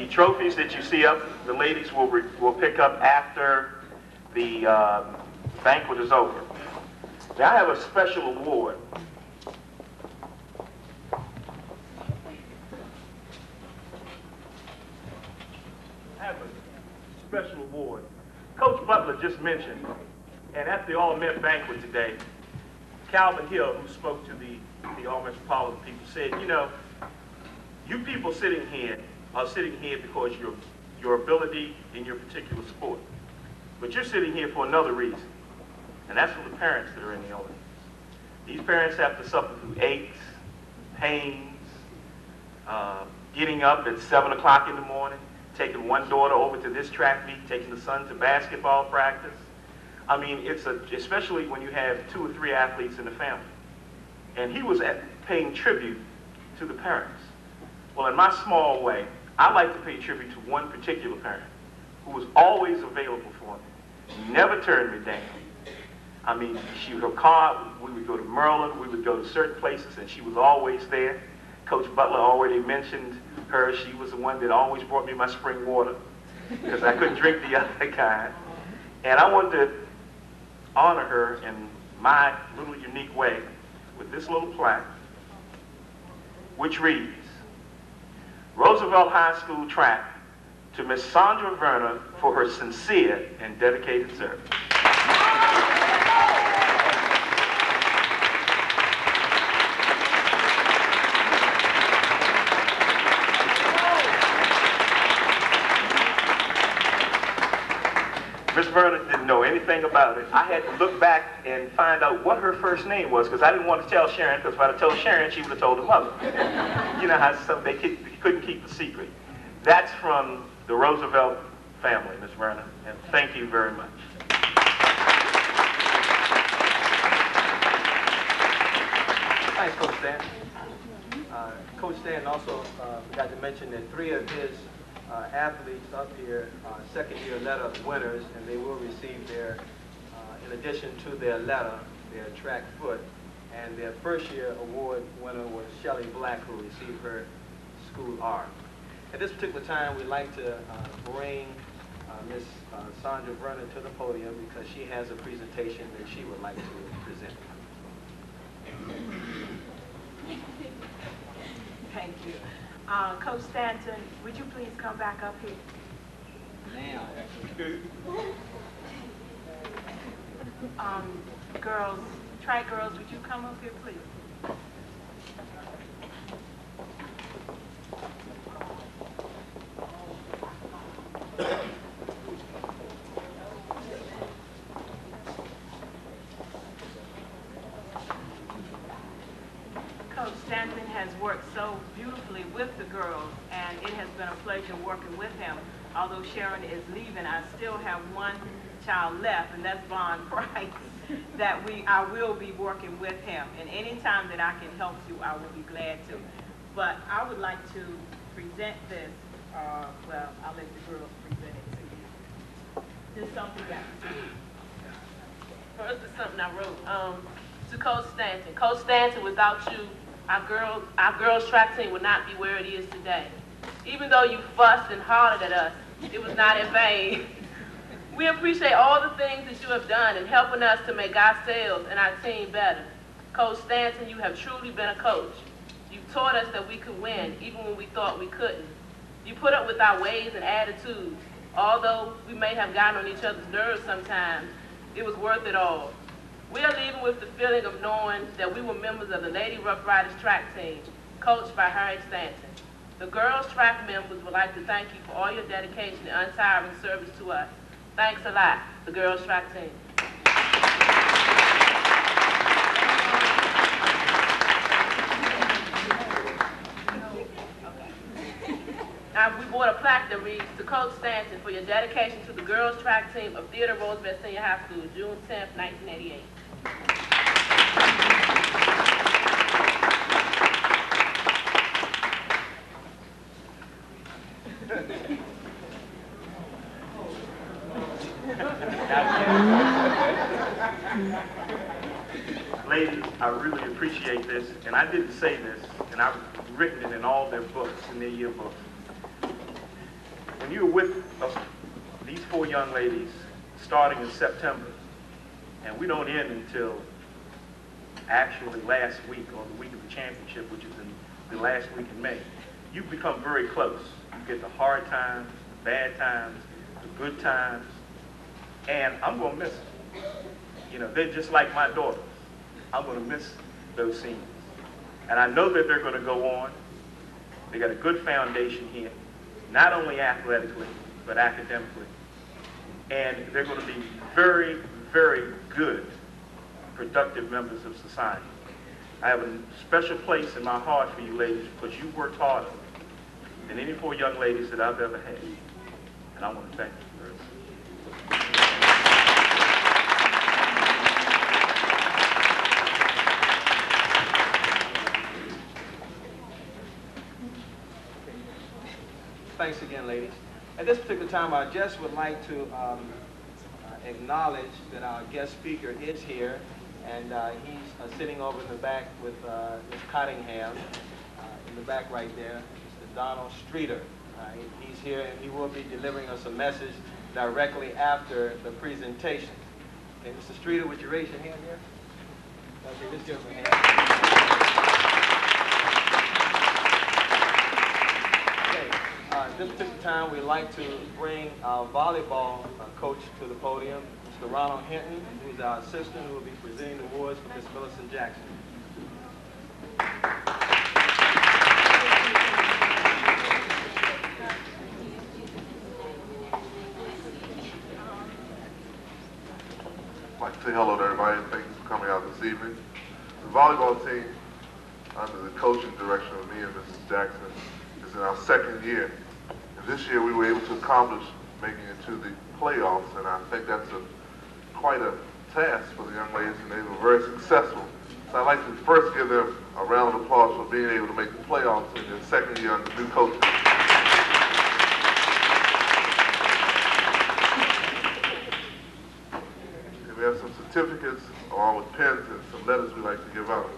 Trophies that you see up, the ladies will pick up after the banquet is over. Now I have a special award. Coach Butler just mentioned, and at the All-Met banquet today, Calvin Hill, who spoke to the All-Metropolitan people, said, you know, you people sitting here are sitting here because your ability in your particular sport. But you're sitting here for another reason, and that's for the parents that are in the audience. These parents have to suffer through aches, pains, getting up at 7 o'clock in the morning, taking one daughter over to this track meet, taking the son to basketball practice. I mean, especially when you have 2 or 3 athletes in the family. And he was paying tribute to the parents. Well, in my small way, I like to pay tribute to one particular parent who was always available for me, never turned me down. I mean, her car, we would go to Maryland, we would go to certain places, and she was always there. Coach Butler already mentioned her. She was the one that always brought me my spring water because I couldn't drink the other kind. And I wanted to honor her in my little unique way with this little plaque, which reads, Roosevelt High School track to Miss Sandra Werner for her sincere and dedicated service. Miss Werner didn't know anything about it. I had to look back and find out what her first name was because I didn't want to tell Sharon, because if I'd have told Sharon, she would have told her mother. You know how some they couldn't keep the secret. That's from the Roosevelt family, Miss Werner, and thank you very much. Thanks, Coach Stan. Coach Stan also forgot to mention that 3 of his athletes up here are second-year letter winners, and they will receive their, in addition to their letter, their track foot. And their first-year award winner was Shelley Black, who received her school R. At this particular time, we'd like to bring Miss Sandra Werner to the podium because she has a presentation that she would like to present. Thank you. Coach Stanton, would you please come back up here? Now. Girls, track girls, would you come up here, please? Coach Stanton has worked so beautifully with the girls, and it has been a pleasure working with him. Although Sharon is leaving, I still have one child left, and that's Vaughn Price, that I will be working with him. And any time that I can help you, I will be glad to. But I would like to present this, well, I'll let the girls present it to you. This is something that First is something I wrote to Coach Stanton. Coach Stanton, without you, our girls track team would not be where it is today. Even though you fussed and hollered at us, it was not in vain. We appreciate all the things that you have done in helping us to make ourselves and our team better. Coach Stanton, you have truly been a coach. You've taught us that we could win even when we thought we couldn't. You put up with our ways and attitudes. Although we may have gotten on each other's nerves sometimes, it was worth it all. We are leaving with the feeling of knowing that we were members of the Lady Rough Riders track team, coached by Harry Stanton. The girls track members would like to thank you for all your dedication and untiring service to us. Thanks a lot, the girls track team. Now, we bought a plaque that reads, to Coach Stanton for your dedication to the girls track team of Theodore Roosevelt Senior High School, June 10th, 1988. Ladies, I really appreciate this, and I didn't say this, and I've written it in all their books, in their yearbooks. When you were with us, these four young ladies, starting in September, and we don't end until actually last week, or the week of the championship, which is in the last week in May, you've become very close. You get the hard times, the bad times, the good times, and I'm going to miss them. You know, they're just like my daughters. I'm going to miss those seniors. And I know that they're going to go on. They got a good foundation here, not only athletically, but academically. And they're going to be very, very good, productive members of society. I have a special place in my heart for you ladies because you worked harder than any four young ladies that I've ever had. And I want to thank you very much. Thanks again, ladies. At this particular time, I just would like to acknowledge that our guest speaker is here, and he's sitting over in the back with Ms. Cottingham, in the back right there, Mr. Donald Streeter. He's here, and he will be delivering us a message directly after the presentation. Okay, Mr. Streeter, would you raise your hand here? Okay, just give him a hand. At this particular time, we'd like to bring our volleyball coach to the podium, Mr. Ronald Hinton, who's our assistant, who will be presenting the awards for Ms. Millicent Jackson. I'd like to say hello to everybody and thank you for coming out this evening. The volleyball team, under the coaching direction of me and Mrs. Jackson, is in our second year. This year we were able to accomplish making it to the playoffs, and I think that's quite a task for the young ladies, and they were very successful. So I'd like to first give them a round of applause for being able to make the playoffs in their second year under new coaching. And we have some certificates along with pens and some letters we'd like to give out.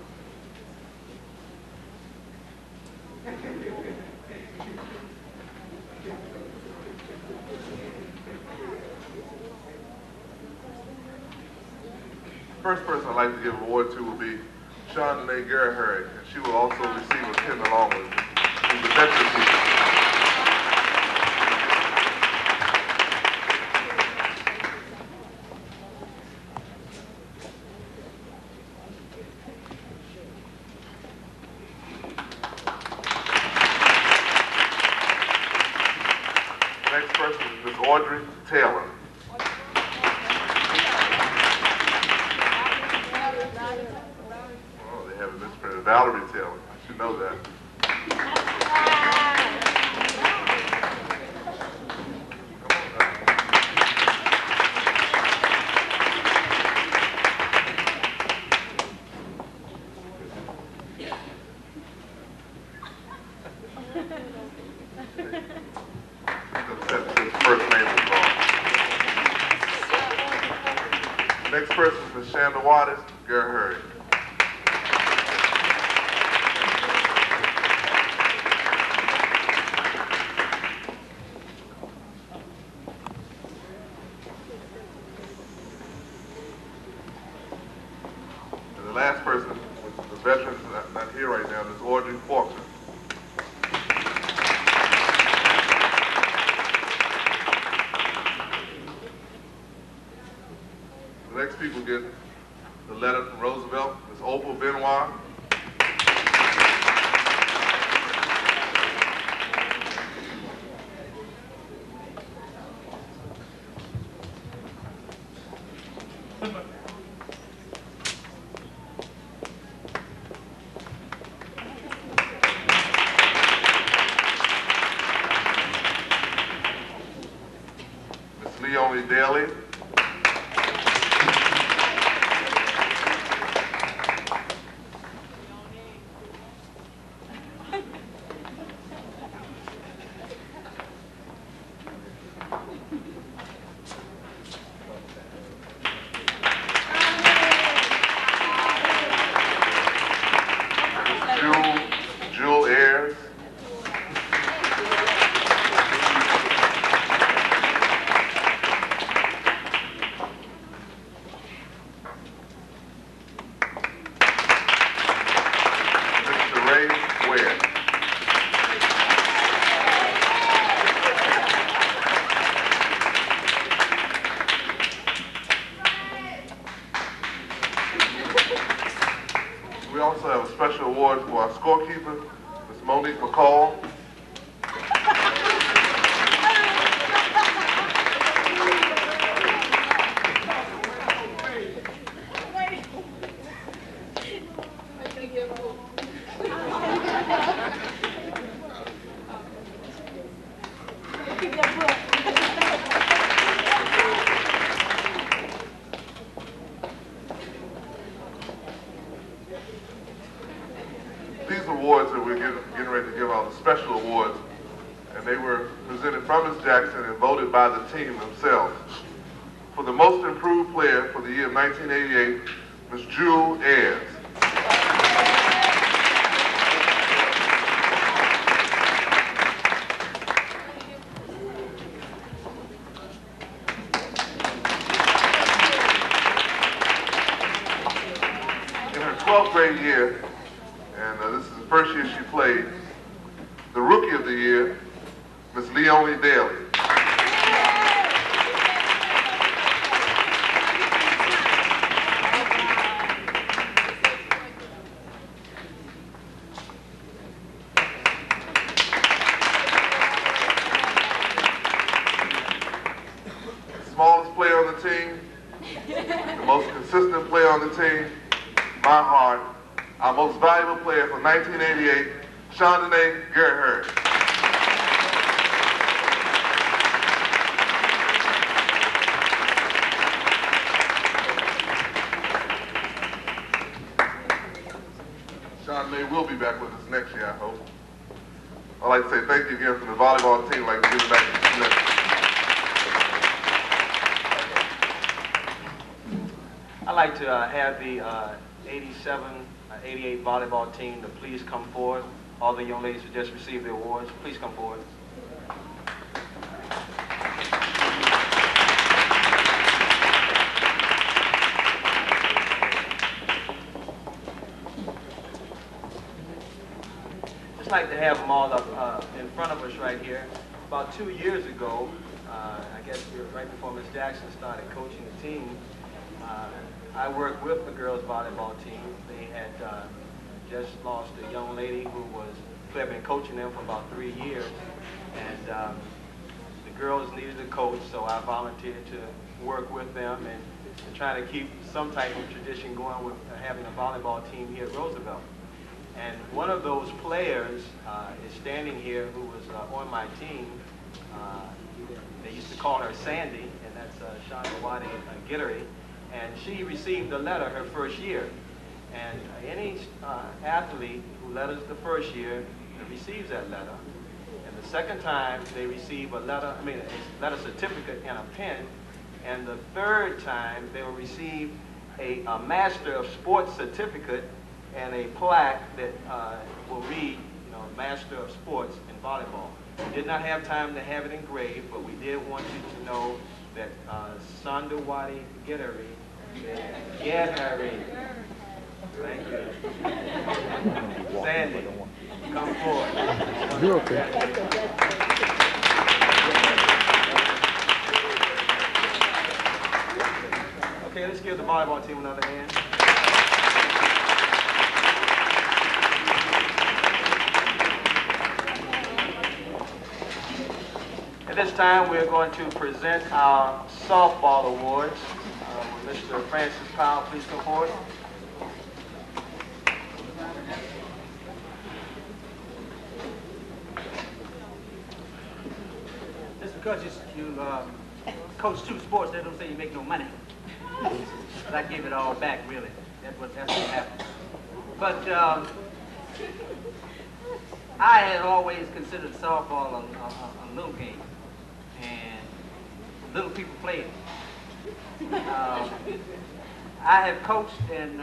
First person I'd like to give an award to will be Sean Danae Gerhardt, and she will also receive a pin along with me. She's the veteran teacher. Audrey Taylor. Oh, they have it misprinted. Valerie Taylor. I should know that. First name was wrong. Next person is Ms. Shanda Waters, Garrett Hurry. And the last person, the veteran not here right now, is Audrey Faulkner. The next people get the letter from Roosevelt, Ms. Opal Benoit. Ms. Leonie Daly. Jewel Ayers. Mr. Ray Ware. We also have a special award for our scorekeeper, Ms. Monique McCall. These awards that we're getting ready to give out are special awards, and they were presented from Ms. Jackson and voted by the team themselves. For the most improved player for the year of 1988, Ms. Jewel Ayers. In her 12th grade year, and this is the first year she played, the Rookie of the Year, Ms. Leonie Daly. The smallest player on the team, the most consistent player on the team, my heart, our most valuable player for 1988, Shanda Garrett Hurry. Shanda will be back with us next year, I hope. I'd like to say thank you again from the volleyball team. I'd like to give it back to Smith. I'd like to have the 87, 88 volleyball team to please come forward. All the young ladies who just received the awards, please come forward. Just like to have them all up in front of us right here. About 2 years ago, I guess right before Ms. Jackson started coaching the team, I worked with the girls volleyball team. They had just lost a young lady who had been coaching them for about 3 years, and the girls needed a coach, so I volunteered to work with them and try to keep some type of tradition going with having a volleyball team here at Roosevelt. And one of those players is standing here who was on my team. They used to call her Sandy, and that's Shonda Gittery. And she received a letter her first year. And any athlete who letters the first year receives that letter. And the second time, they receive a letter certificate and a pen. And the third time, they will receive a Master of Sports certificate and a plaque that will read, Master of Sports in volleyball. We did not have time to have it engraved, but we did want you to know that Sandawati Gittery, thank you. Sandy, come forward. You're okay. Okay, let's give the volleyball team another hand. At this time, we're going to present our softball awards. Mr. Francis Powell, please come forward. Just because you coach two sports, that don't say you make no money. But I give it all back, really. That's what happened. But I had always considered softball a little game, and little people play it. I have coached and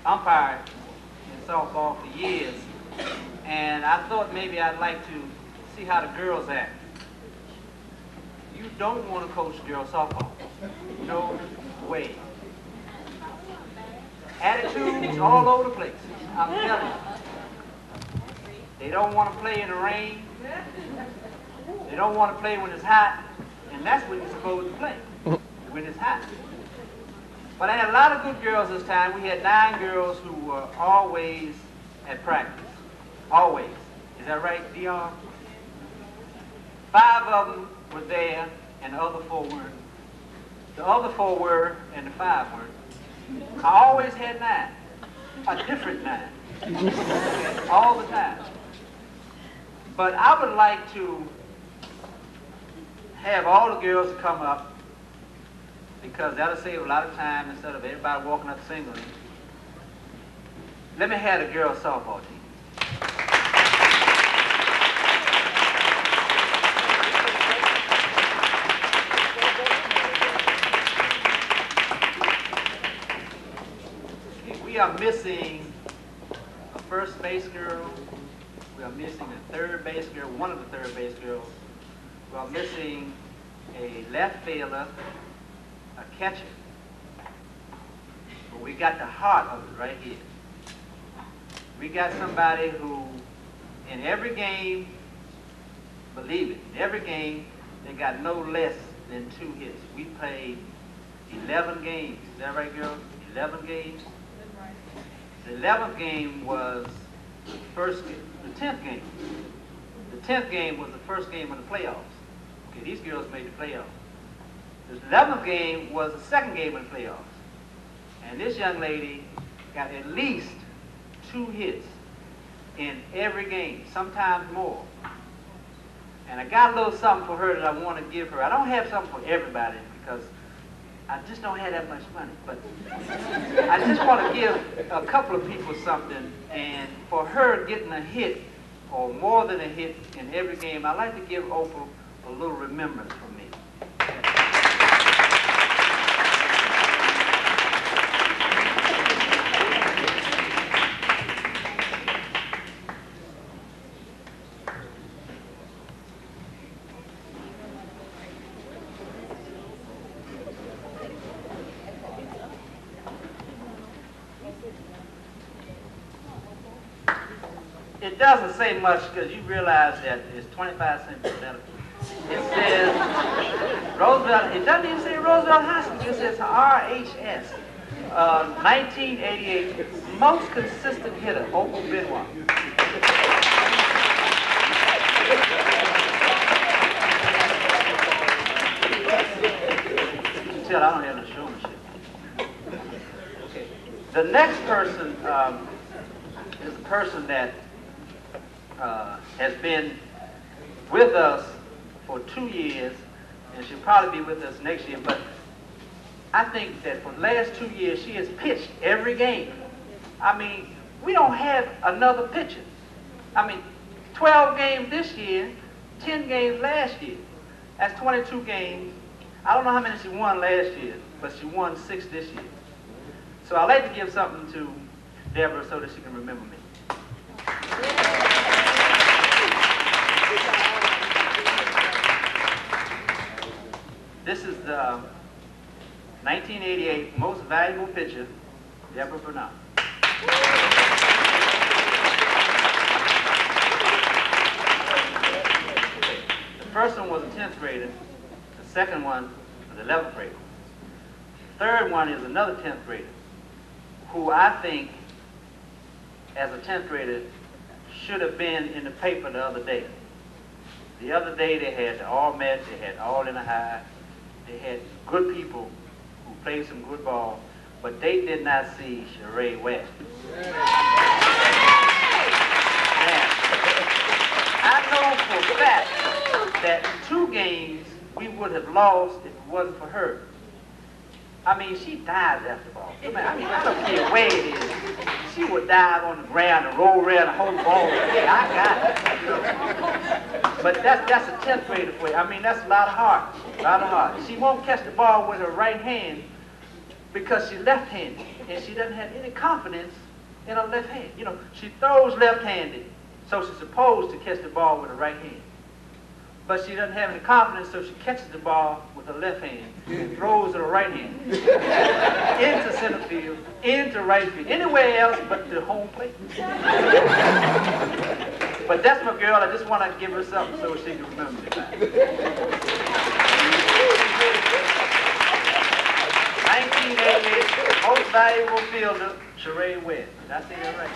umpired in softball for years, and I thought maybe I'd like to see how the girls act. You don't want to coach girls softball. No way. Attitudes all over the place. I'm telling you. They don't want to play in the rain. They don't want to play when it's hot, and that's when you're supposed to play, when it's hot. But I had a lot of good girls this time. We had 9 girls who were always at practice. Always. Is that right, Dion? 5 of them were there, and the other 4 weren't. The other 4 were, and the 5 weren't. I always had 9. A different 9. Okay, all the time. But I would like to have all the girls come up, because that'll save a lot of time instead of everybody walking up singly. Let me have the girls softball team. Okay, we are missing a first base girl. We are missing a third base girl, one of the third base girls. We are missing a left fielder, a catcher. But we got the heart of it right here. We got somebody who, in every game, believe it, in every game, they got no less than 2 hits. We played 11 games. Is that right, girl? 11 games? The 11th game was the 10th game. The 10th game was the first game of the playoffs. Okay, these girls made the playoffs. The 11th game was the second game of the playoffs. And this young lady got at least 2 hits in every game, sometimes more. And I got a little something for her that I want to give her. I don't have something for everybody because I just don't have that much money. But I just want to give a couple of people something. And for her getting a hit or more than a hit in every game, I'd like to give Opal a little remembrance from me. It doesn't say much because you realize that it's 25 cents per letter. It says Roosevelt, it doesn't even say Roosevelt High School, it says RHS. 1988, most consistent hitter, Opal Benoit. tell I don't have no showmanship. Okay. The next person is a person that has been with us for 2 years, and she'll probably be with us next year, but I think that for the last 2 years, she has pitched every game. I mean, we don't have another pitcher. I mean, 12 games this year, 10 games last year. That's 22 games. I don't know how many she won last year, but she won 6 this year. So I'd like to give something to Deborah so that she can remember me. This is the 1988 Most Valuable Pitcher, Deborah Bernard. The first one was a 10th grader. The second one was an 11th grader. The third one is another 10th grader, who I think, as a 10th grader, should have been in the paper the other day. The other day they had all met, they had all in a high, they had good people who played some good ball, but they did not see Sheree West. I know for a fact that in 2 games we would have lost if it wasn't for her. I mean, she dives after the ball. I mean, I don't care where it is. She would dive on the ground and roll around and hold the ball. Yeah, I got it. You know? But that's a 10th grader for you. I mean, that's a lot of heart. A lot of heart. She won't catch the ball with her right hand because she's left-handed, and she doesn't have any confidence in her left hand. You know, she throws left-handed, so she's supposed to catch the ball with her right hand. But she doesn't have any confidence, so she catches the ball with her left hand and throws with her right hand into center field, into right field, anywhere else but the home plate. But that's my girl. I just want to give her something so she can remember me. 1988 Most Valuable Fielder, Sheree West. Did I say that right?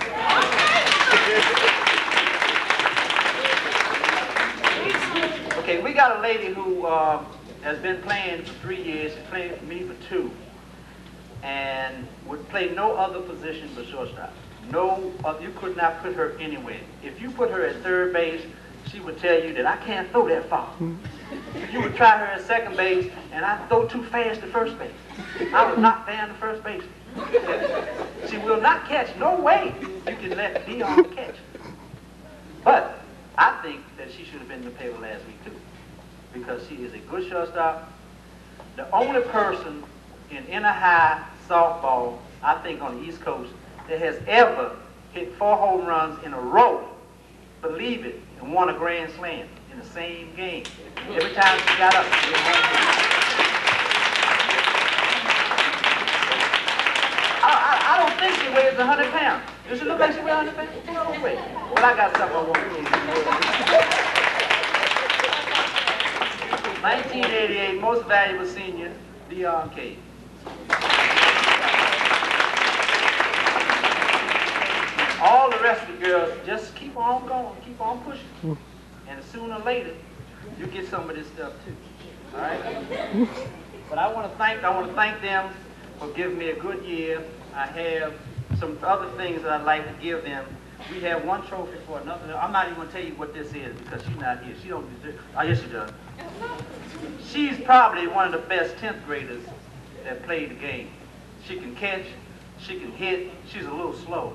Okay, we got a lady who has been playing for 3 years. She's playing for me for 2, and would play no other position but shortstop. No, you could not put her anywhere. If you put her at third base, she would tell you that I can't throw that far. You would try her at second base, and I throw too fast to first base. I would knock down the first base. She will not catch. No way you can let Dion catch. But I think that she should have been in the paper last week too, because she is a good shortstop. The only person in inner high softball, I think on the East Coast, that has ever hit 4 home runs in a row, believe it, and won a grand slam in the same game. Every time she got up, she hit home run. I don't think she weighs 100 pounds. Does she look like she weighs 100 pounds? No way. Well, I got something I want to do. 1988 Most Valuable Senior, Dion K. All the rest of the girls, just keep on going, keep on pushing. And sooner or later, you get some of this stuff too. All right? But I want to thank them for giving me a good year. I have some other things that I'd like to give them. We have one trophy for another. I'm not even going to tell you what this is because she's not here. She don't deserve. Oh, yes, she does. She's probably one of the best 10th graders that played the game. She can catch. She can hit. She's a little slow.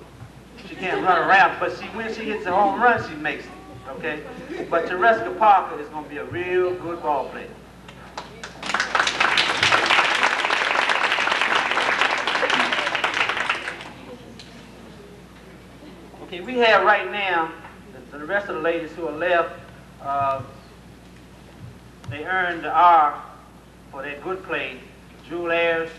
She can't run around, but when she hits a home run, she makes it. Okay? But Tereska Parker is going to be a real good ball player. Okay, we have right now, the rest of the ladies who are left, they earned the R for their good play. Jewel Ayers,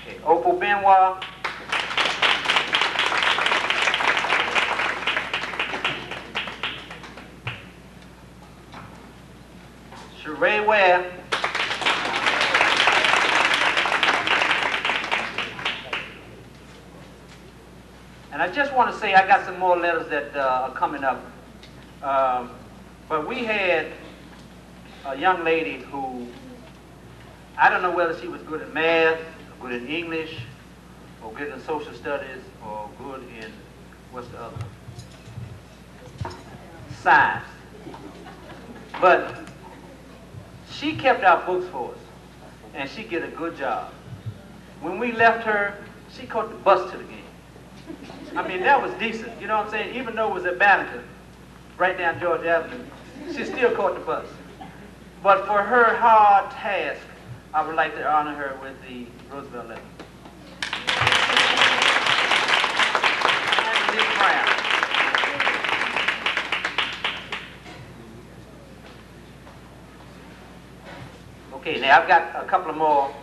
okay, Opal Benoit, Sheree Ware, and I just want to say I got some more letters that are coming up. But we had a young lady who, I don't know whether she was good at math, or good in English, or good in social studies, or good in, what's the other one? Science. But she kept our books for us, and she did a good job. When we left her, she caught the bus to the game. I mean, that was decent, you know what I'm saying? Even though it was at Banquet, right down Georgia Avenue, she still caught the bus. But for her hard task, I would like to honor her with the Roosevelt letter. And Lee Brown. Okay, now I've got a couple of more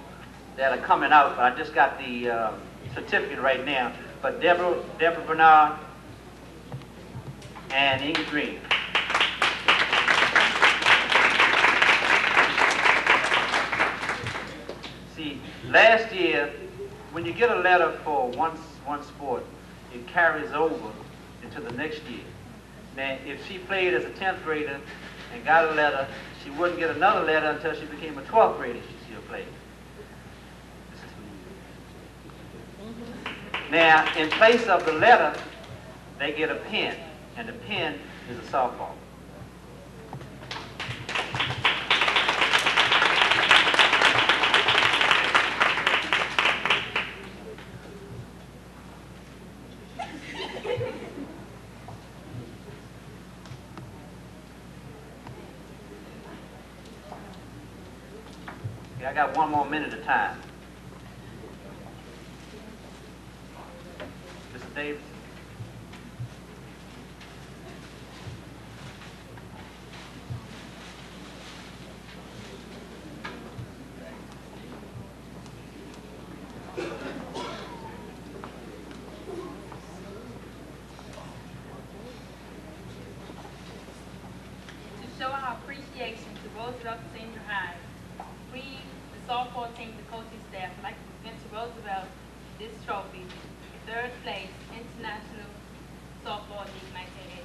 that are coming out, but I just got the certificate right now. But Deborah Bernard and Ingrid Green. See, last year, when you get a letter for one sport, it carries over into the next year. Now, if she played as a 10th grader and got a letter, she wouldn't get another letter until she became a 12th grader. She still played. Now, in place of the letter, they get a pen, and the pen is a softball. Okay, I got one more minute of time. Mr. Davis. To show our appreciation to Roosevelt Senior High, we, the softball team, the coaching staff, would like to present to Roosevelt this trophy, third place International Softball League 1988.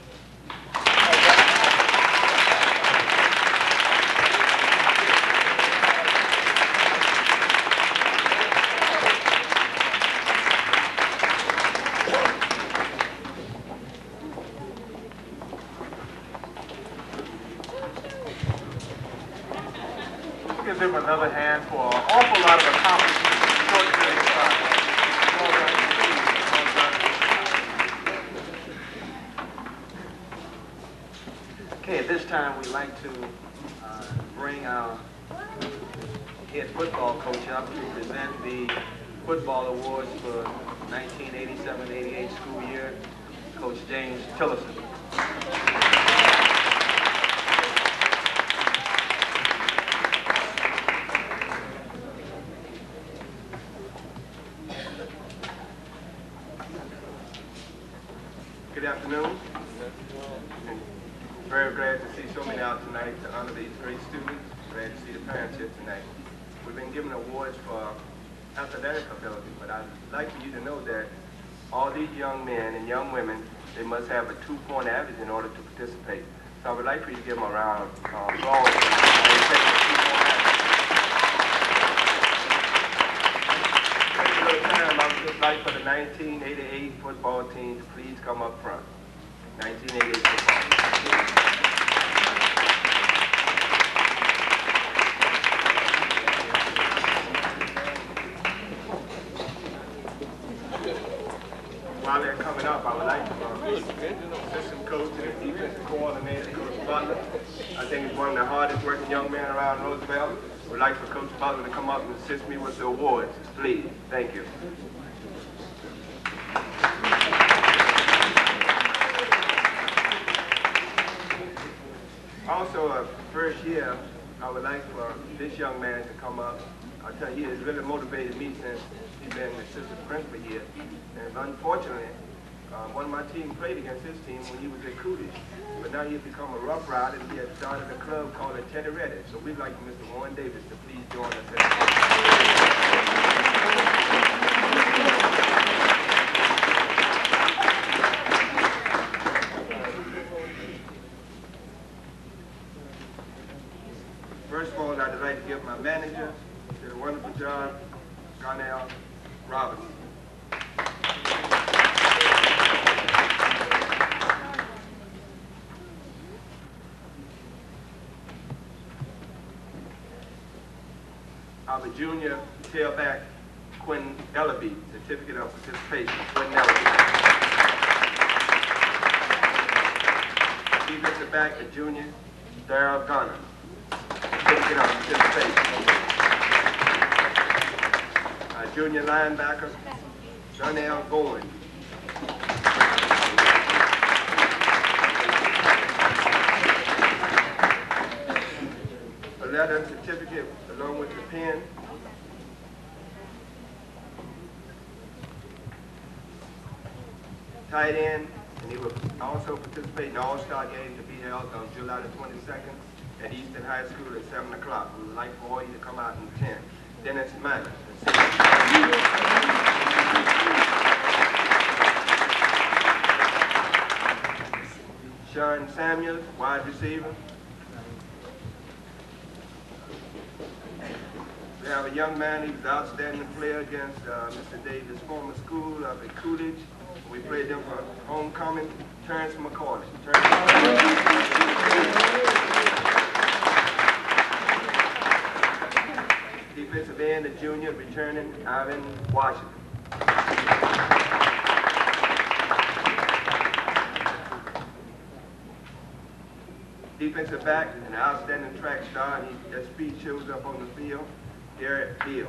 Give them another hand for an awful lot of accomplishments in a short period of time. Well done. Okay, at this time we'd like to bring our head football coach up to present the football awards for 1987-88 school year, Coach James Tillison. Good afternoon. Very glad to see so many out tonight to honor these great students. Glad to see the parents here tonight. We've been given awards for athletic ability, but I'd like for you to know that all these young men and young women, they must have a 2-point average in order to participate. So I would like for you to give them a round of applause. I would just like for the 1988 football team to please come up front. 1988 football. While they're coming up, I would like to assistant coach and defensive coordinator, Coach Butler. I think he's one of the hardest working young men around Roosevelt. I would like for Coach Butler to come up and assist me with the awards, please. Thank you. Also, first year, I would like for this young man to come up. I'll tell you, he has really motivated me since he's been the assistant principal here. And unfortunately, one of my team played against his team when he was at Coolidge. But now he's become a rough rider and he has started a club called the Teddy Reddish. So we'd like Mr. Warren Davis to please join us. John Garnell Robinson. Our junior tailback, Quentin Ellaby, certificate of participation. Quentin Ellaby. Defensive back, the junior, Darrell Gunner, certificate of participation. Junior linebacker, Donnell Goins. A letter and certificate along with the pen. Tight end, and he will also participate in the All-Star game to be held on July the 22nd at Easton High School at 7 o'clock. We would like for all you to come out and attend. Dennis Mack. Sean Samuels, wide receiver. We have a young man, he was an outstanding player against Mr. Davis' former school up at Coolidge. We played them for homecoming, Terrence McCauley. Defensive end, the junior, returning, Ivan Washington. Defensive back, an outstanding track star, and that speed shows up on the field, Garrett Beal.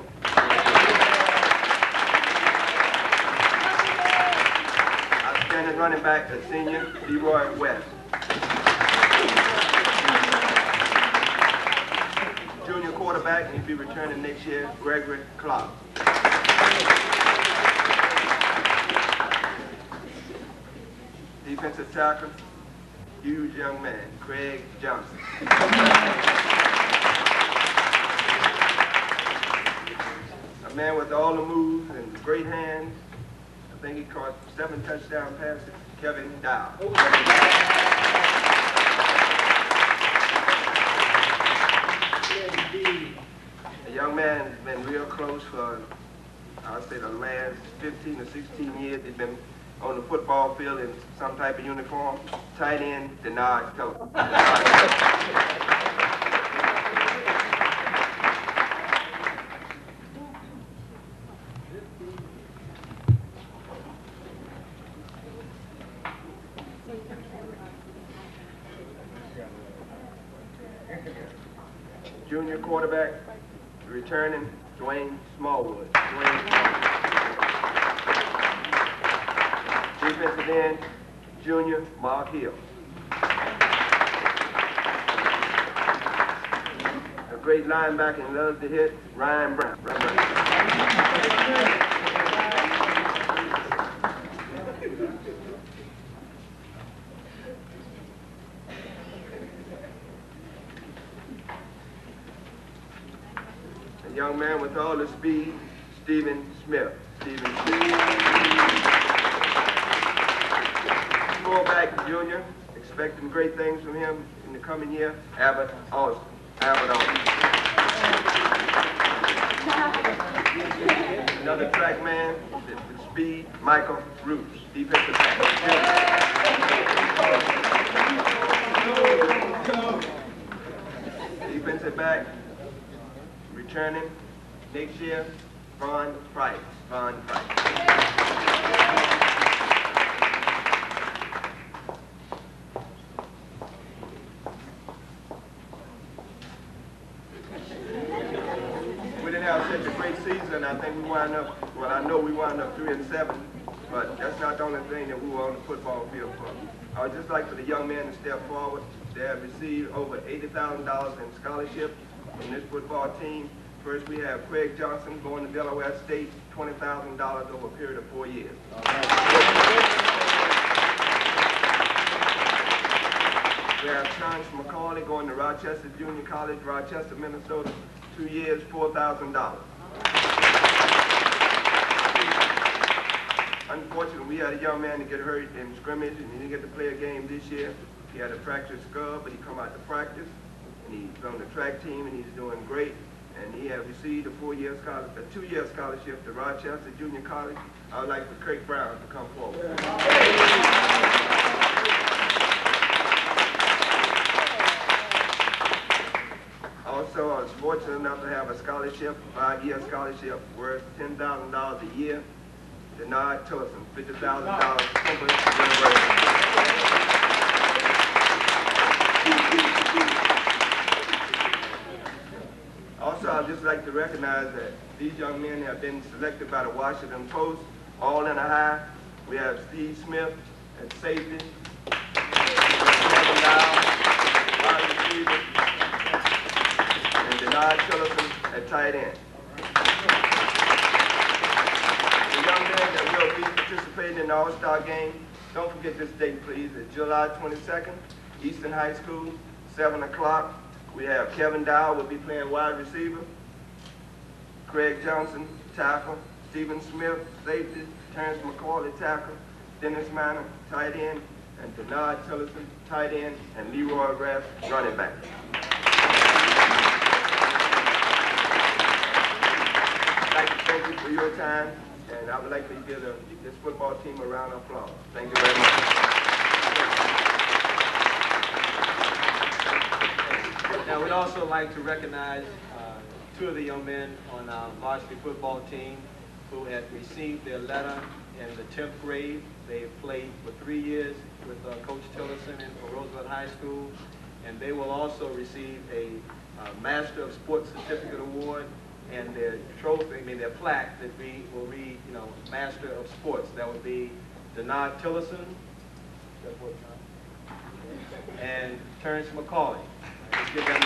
Outstanding running back, the senior, Leroy West. Junior quarterback, and he'll be returning next year, Gregory Clark. Defensive tackle, huge young man, Craig Johnson. A man with all the moves and great hands. I think he caught 7 touchdown passes, Kevin Dow. A young man has been real close for, I'll say, the last 15 or 16 years. He's been on the football field in some type of uniform. Tight end, Denard Tote. Junior quarterback, returning, Dwayne Smallwood. Defensive end, junior, Mark Hill. A great linebacker and loves to hit, Ryan Brown. A young man with all the speed, Stephen Smith. Fullback junior, expecting great things from him in the coming year, Abbott Austin. Another track man with speed, Michael Roos, defensive back. Defensive back, returning next year, Von Price. We didn't have such a great season. I think we wound up, well, I know we wound up 3-7, but that's not the only thing that we were on the football field for. I would just like for the young men to step forward. They have received over $80,000 in scholarship from this football team. First, we have Craig Johnson going to Delaware State, $20,000 over a period of 4 years. We have Chance McCauley going to Rochester Junior College, Rochester, Minnesota, 2 years, $4,000. Unfortunately, we had a young man to get hurt in scrimmage, and he didn't get to play a game this year. He had a fractured skull, but he come out to practice, and he's on the track team, and he's doing great. and he has received a 2-year scholarship to Rochester Junior College. I would like for Craig Brown to come forward. Also, I was fortunate enough to have a scholarship, 5-year scholarship worth $10,000 a year. Denard Tillerson, $50,000 from University. Also, I'd just like to recognize that these young men have been selected by the Washington Post, all in a high. We have Steve Smith at safety, Kevin Dow, and Denard Tillerson at tight end. The young men that will be participating in the All-Star game, don't forget this date, please. It's July 22nd, Eastern High School, 7 o'clock. We have Kevin Dow will be playing wide receiver, Craig Johnson, tackle, Stephen Smith, safety, Terrence McCauley, tackle, Dennis Manor, tight end, and Denard Tillerson, tight end, and Leroy Raff, running back. I'd like to thank you for your time, and I would like to give this football team a round of applause. Thank you very much. Now, we'd also like to recognize 2 of the young men on our varsity football team who had received their letter in the 10th grade. They played for 3 years with Coach Tillerson in Roosevelt High School, and they will also receive a Master of Sports Certificate Award and their trophy, their plaque that will read, Master of Sports. That would be Denard Tillerson and Terrence McCauley. Let's give them a hand.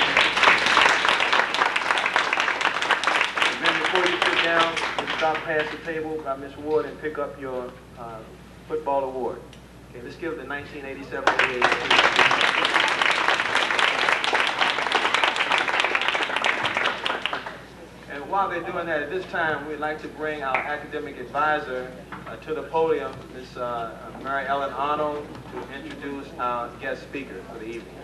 And then before you sit down, just stop past the table by Ms. Ward and pick up your football award. Okay, let's give the 1987 AAC. And while they're doing that, at this time, we'd like to bring our academic advisor to the podium, Ms. Mary Ellen Arnold, to introduce our guest speaker for the evening.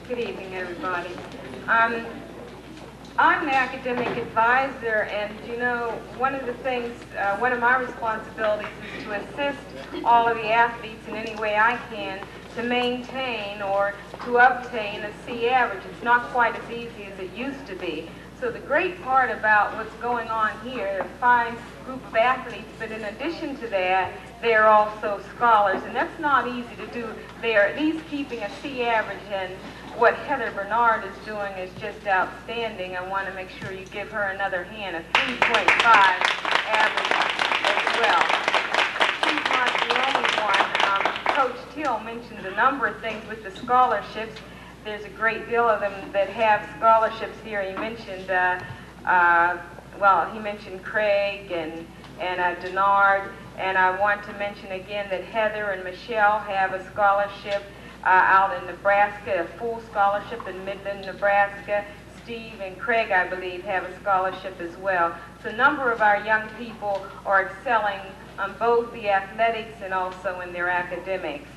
Good evening, everybody. I'm the academic advisor, and one of my responsibilities is to assist all of the athletes in any way I can to maintain or to obtain a C average. It's not quite as easy as it used to be. So the great part about what's going on here, a fine group of athletes, but in addition to that, they're also scholars, and that's not easy to do. They are at least keeping a C average, and what Heather Bernard is doing is just outstanding. I want to make sure you give her another hand, a 3.5 average as well. She's not the only one. Coach Till mentioned a number of things with the scholarships. There's a great deal of them that have scholarships here. He mentioned, he mentioned Craig and Denard, and I want to mention again that Heather and Michelle have a scholarship out in Nebraska, a full scholarship in Midland, Nebraska. Steve and Craig, I believe, have a scholarship as well. So a number of our young people are excelling on both the athletics and also in their academics.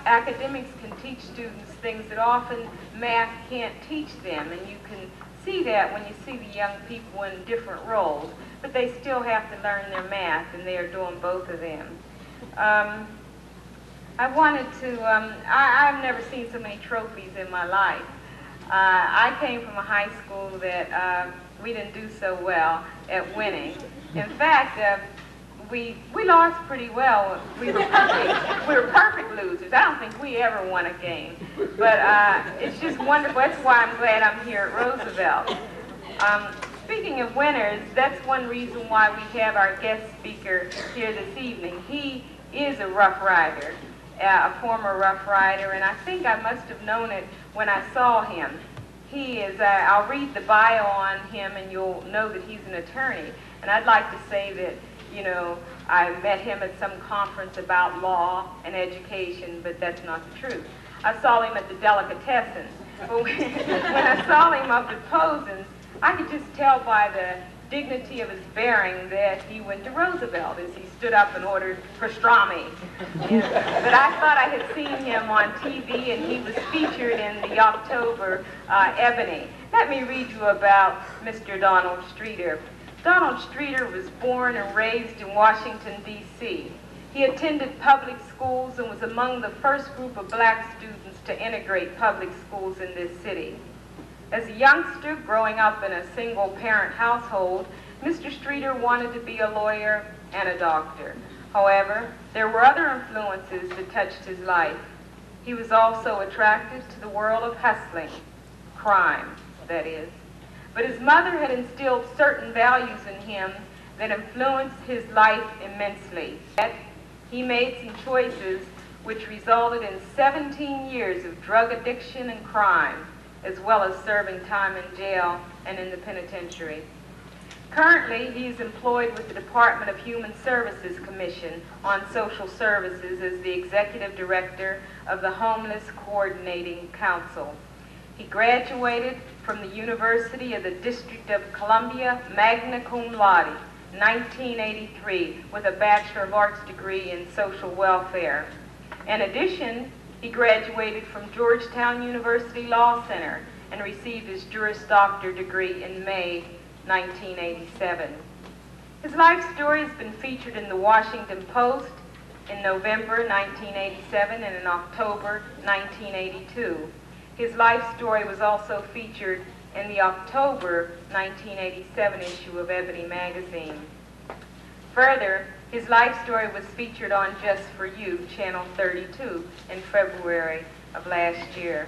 Academics can teach students things that often math can't teach them, and you can see that when you see the young people in different roles, but they still have to learn their math, and they are doing both of them. I wanted to, I've never seen so many trophies in my life. I came from a high school that we didn't do so well at winning. In fact, we lost pretty well. We were perfect losers. I don't think we ever won a game. But it's just wonderful. That's why I'm glad I'm here at Roosevelt. Speaking of winners, that's one reason why we have our guest speaker here this evening. He is a Rough Rider, a former Rough Rider, and I think I must have known it when I saw him. He is, I'll read the bio on him and you'll know that he's an attorney. And I'd like to say that, I met him at some conference about law and education, but that's not the truth. I saw him at the delicatessen. But when I saw him up at Posen's, I could just tell by the dignity of his bearing that he went to Roosevelt as he stood up and ordered pastrami. But I thought I had seen him on TV, and he was featured in the October Ebony. Let me read you about Mr. Donald Streeter. Donald Streeter was born and raised in Washington, D.C. He attended public schools and was among the first group of black students to integrate public schools in this city. As a youngster growing up in a single-parent household, Mr. Streeter wanted to be a lawyer and a doctor. However, there were other influences that touched his life. He was also attracted to the world of hustling, crime, that is. But his mother had instilled certain values in him that influenced his life immensely. Yet, he made some choices which resulted in 17 years of drug addiction and crime, as well as serving time in jail and in the penitentiary. Currently, he is employed with the Department of Human Services Commission on Social Services as the Executive Director of the Homeless Coordinating Council. He graduated from the University of the District of Columbia, magna cum laude, 1983, with a Bachelor of Arts degree in social welfare. In addition, he graduated from Georgetown University Law Center and received his Juris Doctor degree in May 1987. His life story has been featured in the Washington Post in November 1987 and in October 1982. His life story was also featured in the October 1987 issue of Ebony magazine. Further, his life story was featured on Just For You, Channel 32, in February of last year.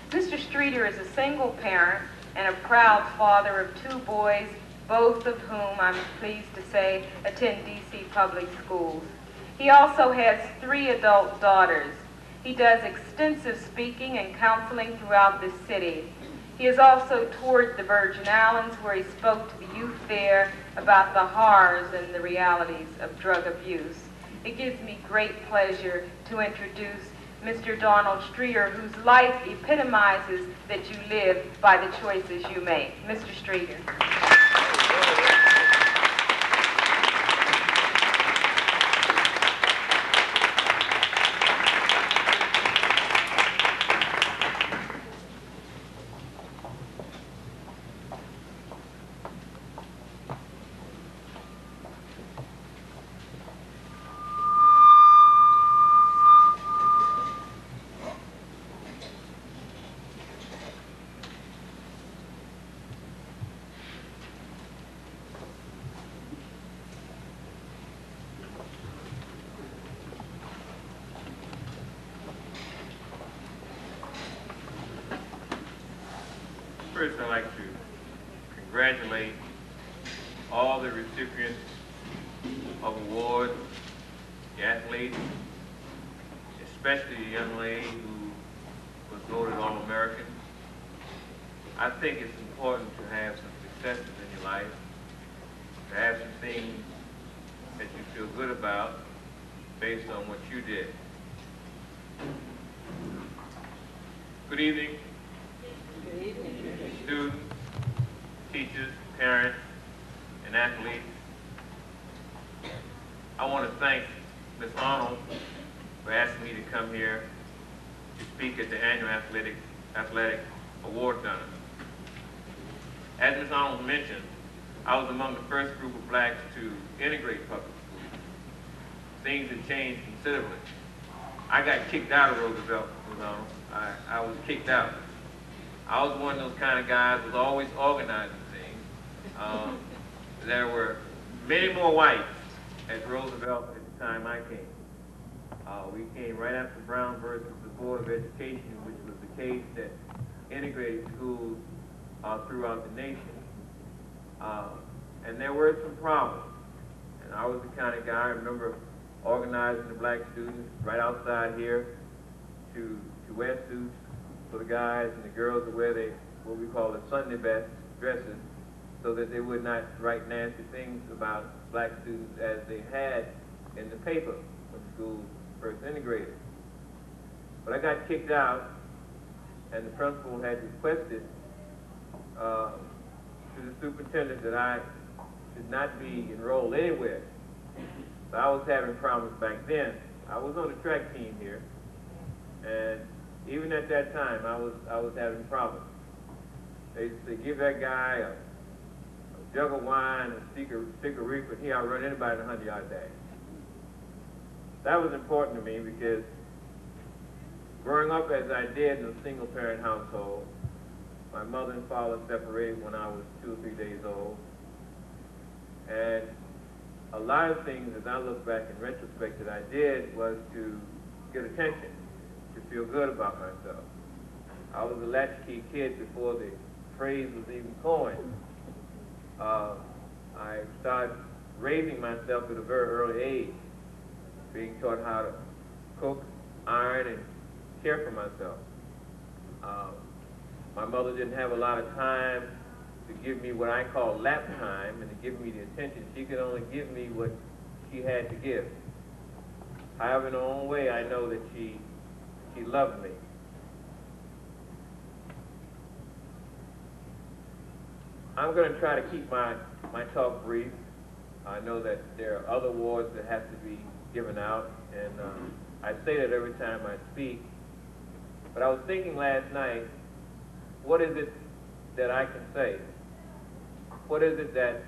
Mr. Streeter is a single parent and a proud father of 2 boys, both of whom, I'm pleased to say, attend D.C. public schools. He also has 3 adult daughters. He does extensive speaking and counseling throughout the city. He has also toured the Virgin Islands, where he spoke to the youth there about the horrors and the realities of drug abuse. It gives me great pleasure to introduce Mr. Donald Streeter, whose life epitomizes that you live by the choices you make. Mr. Streeter. First, I'd like to congratulate all the recipients of awards, the athletes, especially the young lady who was voted All-American. I think it's important to have some successes in your life, to have some things that you feel good about based on what you did. Good evening. Good evening. Students, teachers, parents, and athletes. I want to thank Ms. Arnold for asking me to come here to speak at the annual athletic award dinner. As Ms. Arnold mentioned, I was among the first group of blacks to integrate public schools. Things have changed considerably. I got kicked out of Roosevelt, Ms. Arnold. I was kicked out. I was one of those kind of guys who was always organizing things. There were many more whites at Roosevelt at the time I came. We came right after Brown versus the Board of Education, which was the case that integrated schools throughout the nation. And there were some problems. And I was the kind of guy, I remember organizing the black students right outside here to wear suits for the guys, and the girls to wear what we call the Sunday best dresses, so that they would not write nasty things about black students as they had in the paper when schools first integrated. But I got kicked out, and the principal had requested to the superintendent that I should not be enrolled anywhere. But I was having problems back then. I was on the track team here, and even at that time, I was having problems. They used to say, give that guy a jug of wine and stick a reefer, and he outrun anybody in a 100-yard dash. That was important to me because growing up as I did in a single-parent household, my mother and father separated when I was 2 or 3 days old, and a lot of things, as I look back in retrospect, that I did was to get attention, to feel good about myself. I was a latchkey kid before the phrase was even coined. I started raising myself at a very early age, being taught how to cook, iron, and care for myself. My mother didn't have a lot of time to give me what I call lap time and to give me the attention. She could only give me what she had to give. However, in her own way, I know that she loved me. I'm going to try to keep my talk brief. I know that there are other awards that have to be given out, and I say that every time I speak. But I was thinking last night, what is it that I can say? What is it that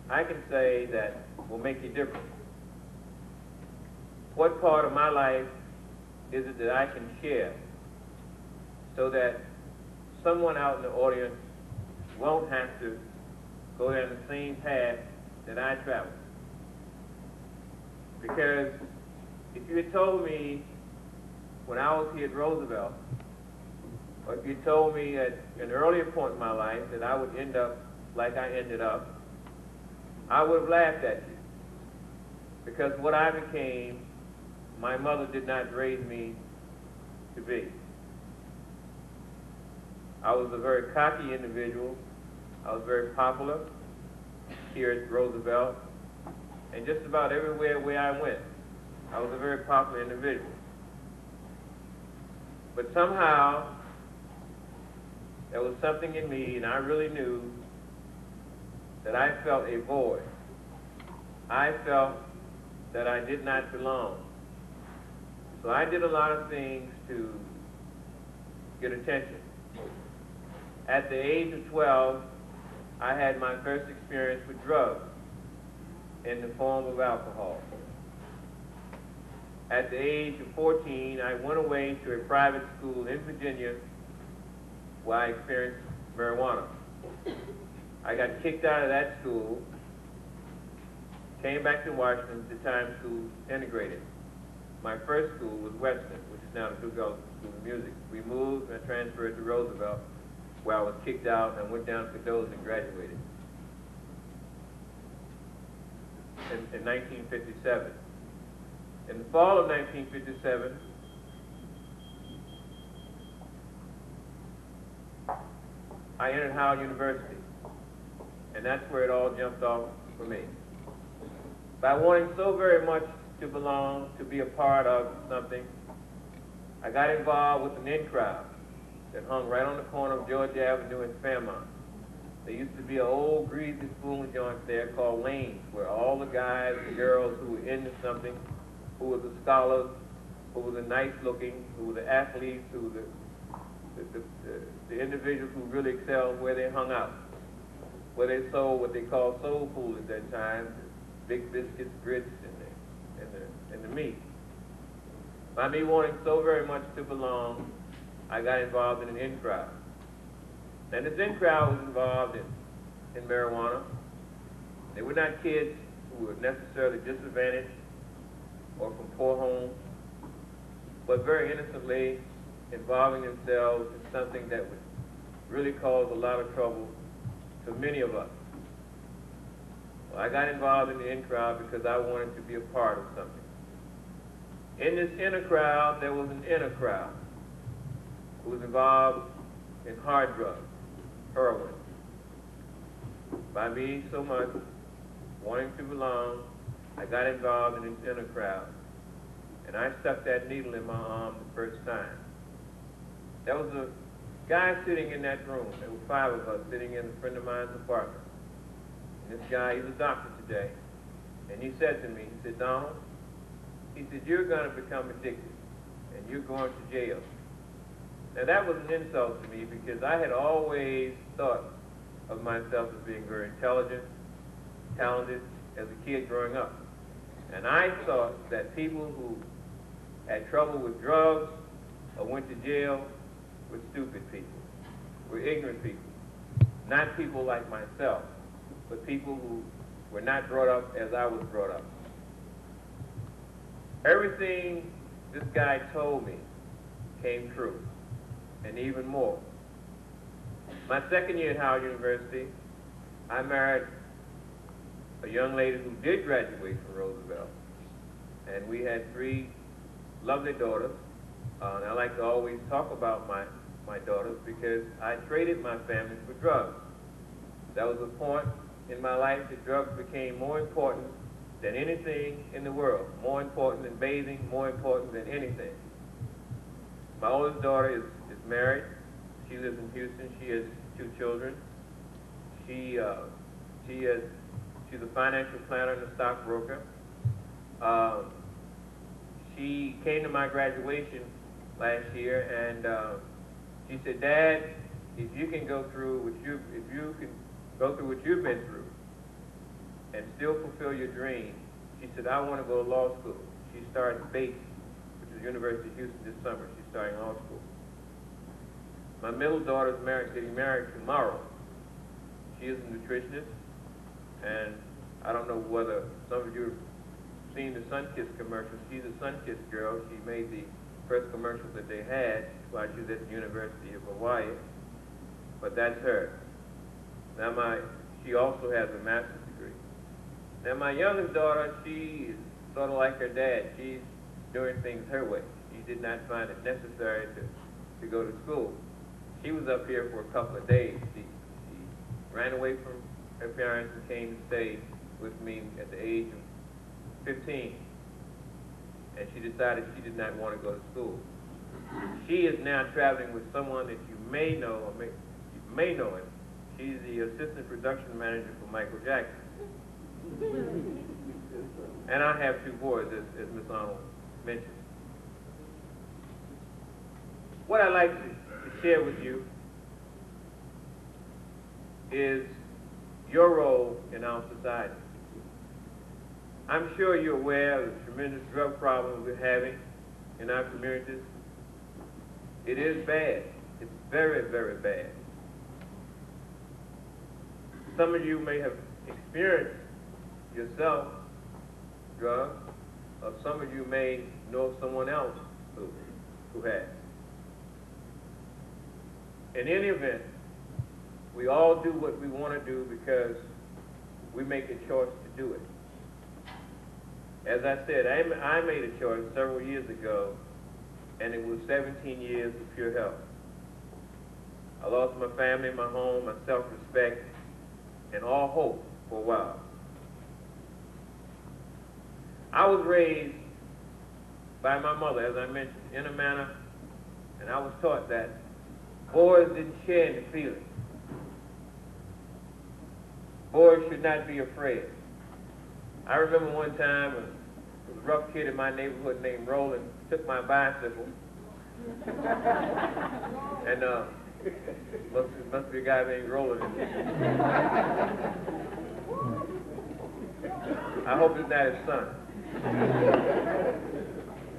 I can say that will make a difference? What part of my life is it that I can share so that someone out in the audience won't have to go down the same path that I traveled? Because if you had told me when I was here at Roosevelt, or if you told me at an earlier point in my life that I would end up like I ended up, I would have laughed at you. Because what I became, my mother did not raise me to be. I was a very cocky individual. I was very popular here at Roosevelt, and just about everywhere where I went, I was a very popular individual. But somehow, there was something in me, and I really knew that I felt a void. I felt that I did not belong. So I did a lot of things to get attention. At the age of 12, I had my first experience with drugs in the form of alcohol. At the age of 14, I went away to a private school in Virginia where I experienced marijuana. I got kicked out of that school, came back to Washington, the time school integrated. My first school was Weston, which is now the Roosevelt School of Music. We moved and transferred to Roosevelt, where I was kicked out, and went down to Cadoz and graduated in 1957. In the fall of 1957, I entered Howard University, and that's where it all jumped off for me. By wanting so very much to belong, to be a part of something, I got involved with an in-crowd that hung right on the corner of Georgia Avenue in Fairmont. There used to be an old greasy spoon joint there called Lanes, where all the guys and girls who were into something, who were the scholars, who were the nice-looking, who were the athletes, who were the individuals who really excelled, where they hung out, where they sold what they called soul food at that time, big biscuits, grits, and the meat. By me wanting so very much to belong, I got involved in an in-crowd. And this in-crowd was involved in marijuana. They were not kids who were necessarily disadvantaged or from poor homes, but very innocently involving themselves in something that would really cause a lot of trouble to many of us. Well, I got involved in the in-crowd because I wanted to be a part of something. In this inner crowd, there was an inner crowd who was involved in hard drugs, heroin. By me so much wanting to belong, I got involved in this inner crowd. And I stuck that needle in my arm the first time. There was a guy sitting in that room. There were 5 of us sitting in a friend of mine's apartment. And this guy, he's a doctor today, and he said to me, he said, Donald, he said, you're going to become addicted, and you're going to jail. Now that was an insult to me because I had always thought of myself as being very intelligent, talented as a kid growing up. And I thought that people who had trouble with drugs or went to jail were stupid people, were ignorant people, not people like myself, but people who were not brought up as I was brought up. Everything this guy told me came true, and even more. My second year at Howard University, I married a young lady who did graduate from Roosevelt, and we had 3 lovely daughters. And I like to always talk about my daughters because I traded my family for drugs. That was a point in my life that drugs became more important than anything in the world, more important than bathing, more important than anything. My oldest daughter is married. She lives in Houston. She has 2 children. She's a financial planner and a stockbroker. She came to my graduation last year, and she said, Dad, if you can go through what you've been through and still fulfill your dream, she said, I want to go to law school. She started Bates, which is the University of Houston this summer. She's starting law school. My middle daughter's getting married tomorrow. She is a nutritionist, and I don't know whether some of you have seen the Sunkiss commercial. She's a Sunkiss girl. She made the first commercial that they had while she was at the University of Hawaii, but that's her. Now she also has a master's degree. Now my youngest daughter, she is sort of like her dad. She's doing things her way. She did not find it necessary to go to school. She was up here for a couple of days. She ran away from her parents and came to stay with me at the age of 15. And she decided she did not want to go to school. She is now traveling with someone that you may know, or you may know him. She's the assistant production manager for Michael Jackson. And I have 2 boys, as Ms. Arnold mentioned. What I'd like to share with you is your role in our society. I'm sure you're aware of the tremendous drug problem we're having in our communities. It is bad. It's very, very bad. Some of you may have experienced yourself drugs, or some of you may know someone else who has. In any event, we all do what we want to do because we make a choice to do it. As I said, I made a choice several years ago, and it was 17 years of pure health. I lost my family, my home, my self-respect, and all hope for a while. I was raised by my mother, as I mentioned, in a manner, and I was taught that boys didn't share in the feelings. Boys should not be afraid. I remember one time a rough kid in my neighborhood named Roland took my bicycle. And must be a guy named Roland in there. I hope it's not his son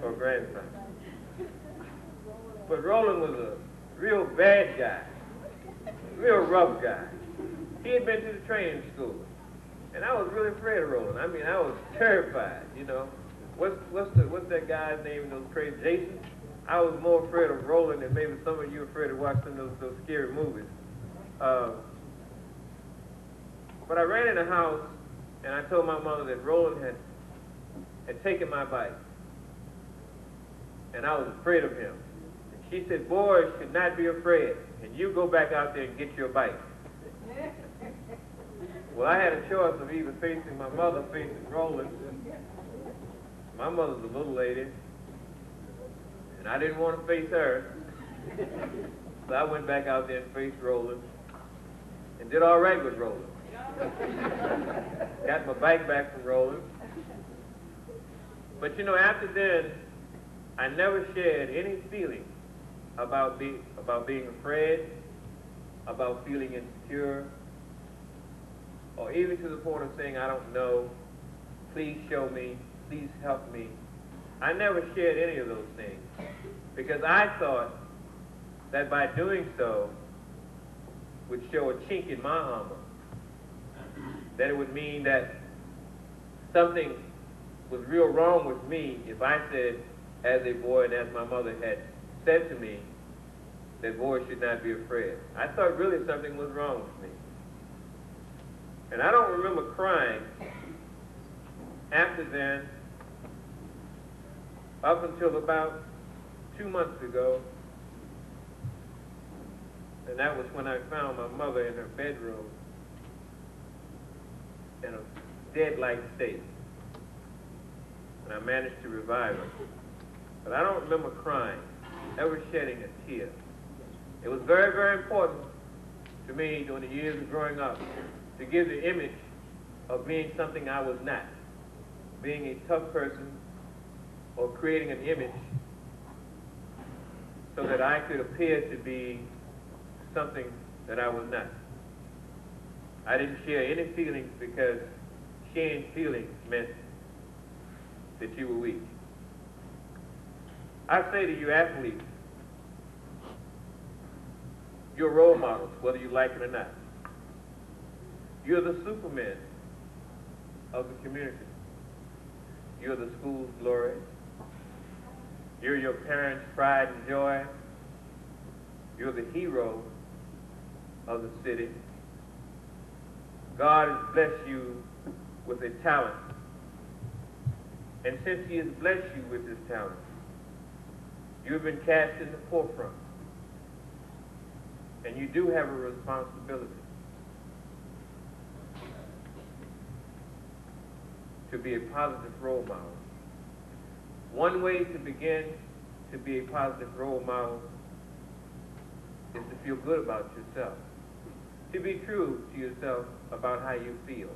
or grandson. But Roland was a real bad guy, real rough guy. He had been to the training school, and I was really afraid of Roland. I mean, I was terrified. You know, what's that guy's name in those crazy Jason? I was more afraid of Roland than maybe some of you are afraid of watching those scary movies. But I ran in the house, and I told my mother that Roland had taken my bike, and I was afraid of him. And she said, boys should not be afraid, and you go back out there and get your bike. Well, I had a choice of either facing my mother or facing Roland. My mother's a little lady, and I didn't want to face her. So I went back out there and faced Roland and did all right with Roland. Got my bike back from rolling. But you know, after then, I never shared any feeling about being afraid, about feeling insecure, or even to the point of saying, I don't know, please show me, please help me. I never shared any of those things because I thought that by doing so would show a chink in my armor, that it would mean that something was real wrong with me if I said, as a boy and as my mother had said to me, that boys should not be afraid. I thought really something was wrong with me. And I don't remember crying after then, up until about 2 months ago. And that was when I found my mother in her bedroom in a dead-like state. And I managed to revive her. But I don't remember crying, ever shedding a tear. It was very, very important to me during the years of growing up to give the image of being something I was not, being a tough person or creating an image so that I could appear to be something that I was not. I didn't share any feelings because sharing feelings meant that you were weak. I say to you athletes, you're role models, whether you like it or not. You're the supermen of the community. You're the school's glory. You're your parents' pride and joy. You're the hero of the city. God has blessed you with a talent. And since He has blessed you with this talent, you've been cast in the forefront. And you do have a responsibility to be a positive role model. One way to begin to be a positive role model is to feel good about yourself, to be true to yourself about how you feel.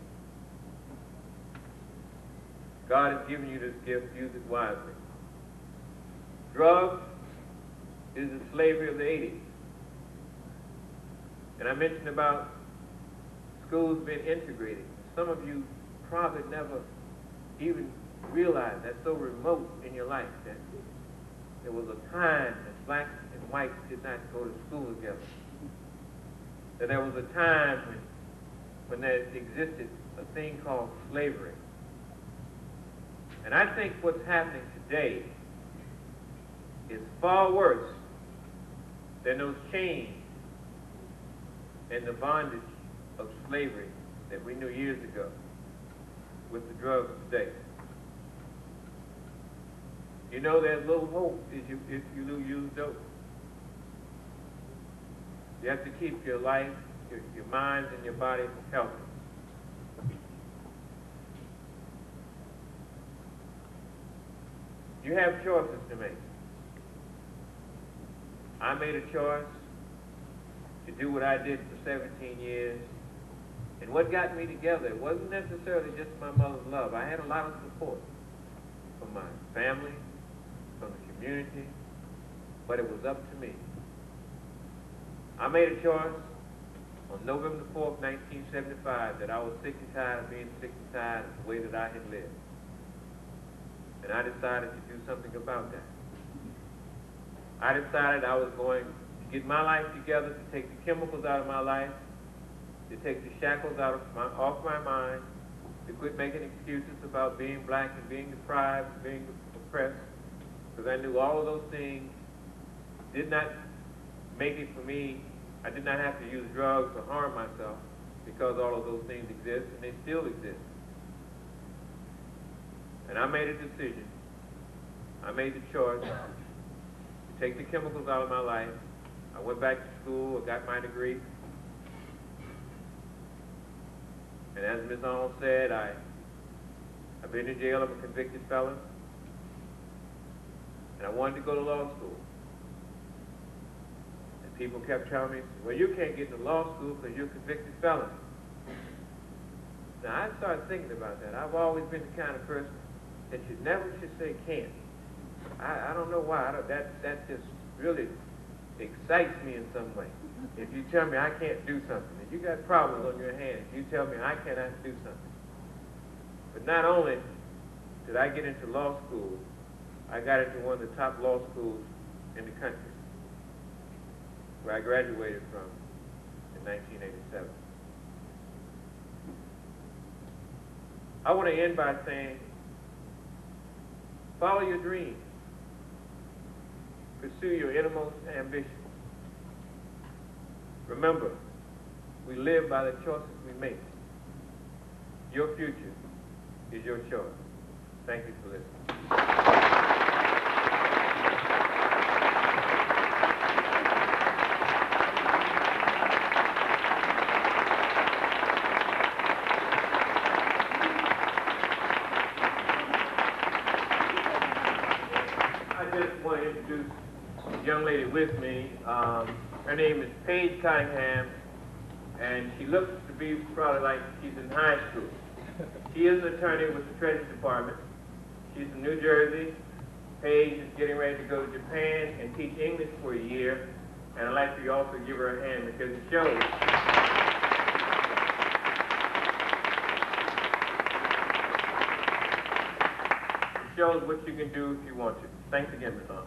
God has given you this gift, use it wisely. Drugs is the slavery of the 80s. And I mentioned about schools being integrated. Some of you probably never even realized that's so remote in your life that there was a time that blacks and whites did not go to school together. That there was a time when there existed a thing called slavery. And I think what's happening today is far worse than those chains and the bondage of slavery that we knew years ago with the drugs today. You know there's little hope if you use dope. You have to keep your life, your mind, and your body healthy. You have choices to make. I made a choice to do what I did for 17 years. And what got me together wasn't necessarily just my mother's love. I had a lot of support from my family, from the community, but it was up to me. I made a choice on November 4th, 1975, that I was sick and tired of being sick and tired of the way that I had lived. And I decided to do something about that. I decided I was going to get my life together, to take the chemicals out of my life, to take the shackles off my mind, to quit making excuses about being black and being deprived and being oppressed, because I knew all of those things did not make it for me. I did not have to use drugs or harm myself because all of those things exist, and they still exist. And I made a decision. I made the choice to take the chemicals out of my life. I went back to school, I got my degree. And as Ms. Arnold said, I've been in jail, I'm a convicted felon. And I wanted to go to law school. And people kept telling me, well, you can't get into law school because you're a convicted felon. Now, I started thinking about that. I've always been the kind of person that you never should say can't. I don't know why. That just really excites me in some way. If you tell me I can't do something, if you got problems on your hands, you tell me I cannot do something. But not only did I get into law school, I got into one of the top law schools in the country, where I graduated from in 1987. I want to end by saying, follow your dreams. Pursue your innermost ambition. Remember, we live by the choices we make. Your future is your choice. Thank you for listening. Introduce a young lady with me. Her name is Paige Cunningham, and she looks to be probably like she's in high school. She is an attorney with the Treasury Department. She's from New Jersey. Paige is getting ready to go to Japan and teach English for a year, and I'd like for you also to give her a hand because it shows. It shows what you can do if you want to. Thanks again, Ms. Arnold.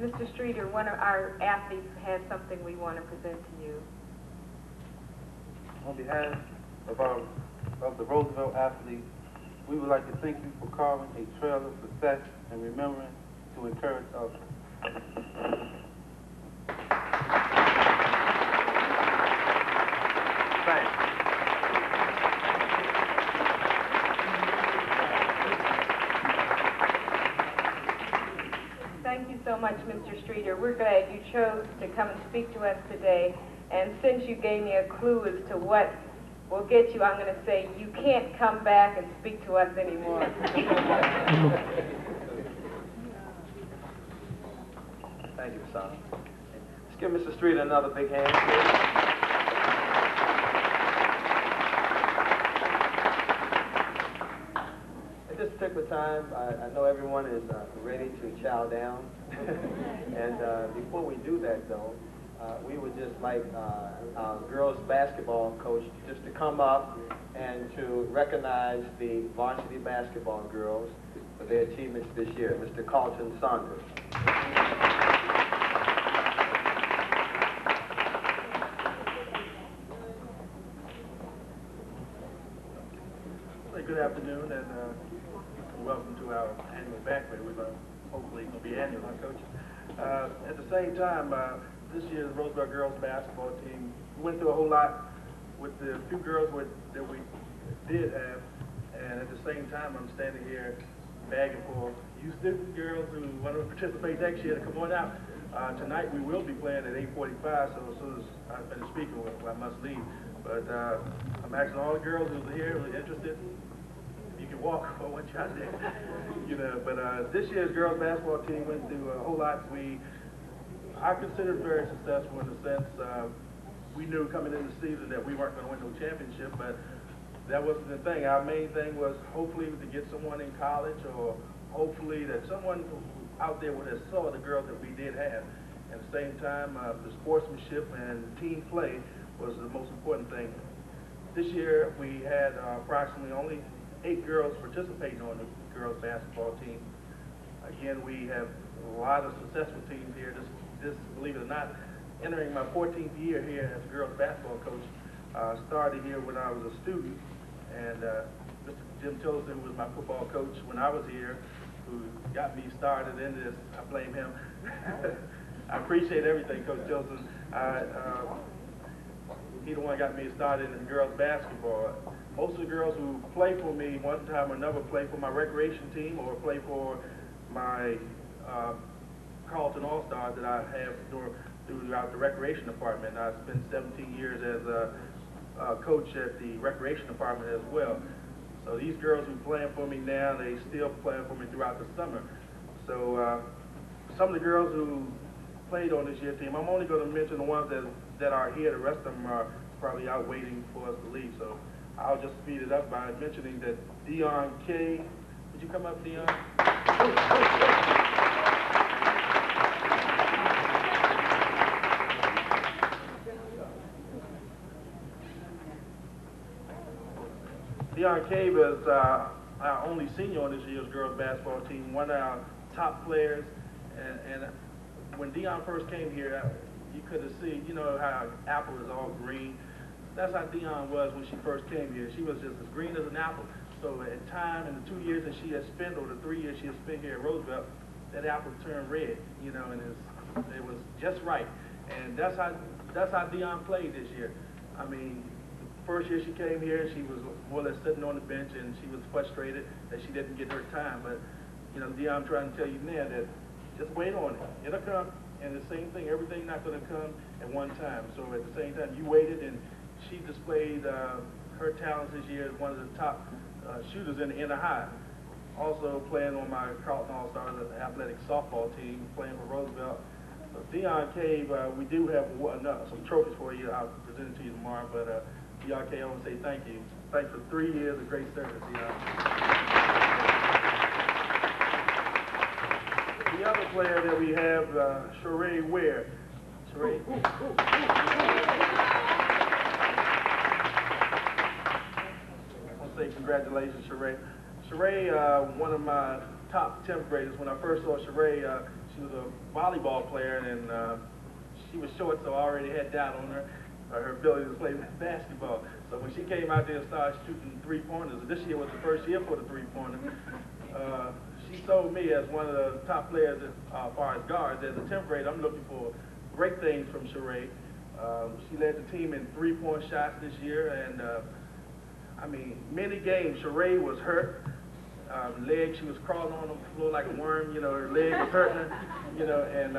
Mr. Streeter, one of our athletes has something we want to present to you. On behalf of the Roosevelt athletes, we would like to thank you for carving a trail of success and remembering to encourage others. Thanks. Thank you so much, Mr. Streeter. We're glad you chose to come and speak to us today. And since you gave me a clue as to what will get you, I'm going to say you can't come back and speak to us anymore. Thank you, Sam. Let's give Mr. Streeter another big hand, please. At this particular time, I know everyone is ready to chow down. And before we do that, though, we would just like our girls basketball coach just to come up and to recognize the varsity basketball girls for their achievements this year. Mr. Carlton Saunders. Good afternoon and welcome to our annual banquet. We're hopefully going to be annual, huh, Coach? At the same time, this year the Roosevelt girls basketball team went through a whole lot with the few girls that we did have, and at the same time I'm standing here begging for you student girls who want to participate next year to come on out. Tonight we will be playing at 8:45, so as soon as I finish speaking, I must leave. But I'm asking all the girls who are here, who are interested, you can walk for what you out there, you know. But this year's girls basketball team went through a whole lot. I consider it very successful in the sense we knew coming into the season that we weren't going to win no championship, but that wasn't the thing. Our main thing was hopefully to get someone in college, or hopefully that someone out there would have saw the girls that we did have. At the same time, the sportsmanship and team play was the most important thing. This year we had approximately only 8 girls participating on the girls basketball team. Again, we have a lot of successful teams here. This, believe it or not, entering my 14th year here as a girls basketball coach. Started here when I was a student, and Mr. Jim Tillison was my football coach when I was here, who got me started in this. I blame him. I appreciate everything, Coach Tillison. He the one got me started in girls basketball. Most of the girls who play for me one time or another play for my recreation team or play for my Carlton All-Stars that I have throughout the recreation department. I spent 17 years as a coach at the recreation department as well. So these girls who playing for me now, they still playing for me throughout the summer. So some of the girls who played on this year's team. I'm only going to mention the ones that are here. The rest of them are probably out waiting for us to leave. So I'll just speed it up by mentioning that Dion K. Would you come up, Dion? Dion Cave is our only senior on this year's girls basketball team, one of our top players. And when Dion first came here, you could have seen, you know how apple is all green. That's how Dion was when she first came here. She was just as green as an apple. So at time, in the 2 years that she has spent, or the 3 years she has spent here at Roosevelt, that apple turned red, you know, and it was just right. And that's how Dion played this year. I mean, first year she came here, she was more or less sitting on the bench, and she was frustrated that she didn't get her time. But, you know, Dion, I'm trying to tell you now that just wait on it. It'll come. And the same thing, everything's not going to come at one time. So at the same time, you waited, and she displayed her talents this year as one of the top shooters in the high. Also playing on my Carlton All-Stars athletic softball team, playing for Roosevelt. Dion Cave, we do have some trophies for you. I'll present it to you tomorrow. But Dion Cave, I want to say thank you. Thanks for 3 years of great service, Dion. The other player that we have, Sheree Ware. Sheree. I want to say congratulations, Sheree. Sheree, one of my top 10th graders. When I first saw Sheree, she was a volleyball player, and she was short, so I already had doubt on her ability to play basketball. So when she came out there and started shooting three-pointers, this year was the first year for the three-pointer, she told me as one of the top players as far as guards. As a 10th grader, I'm looking for great things from Sheree. She led the team in three-point shots this year, and I mean, many games Sheree was hurt. Leg, she was crawling on the floor like a worm, you know, her leg was hurting her, you know, and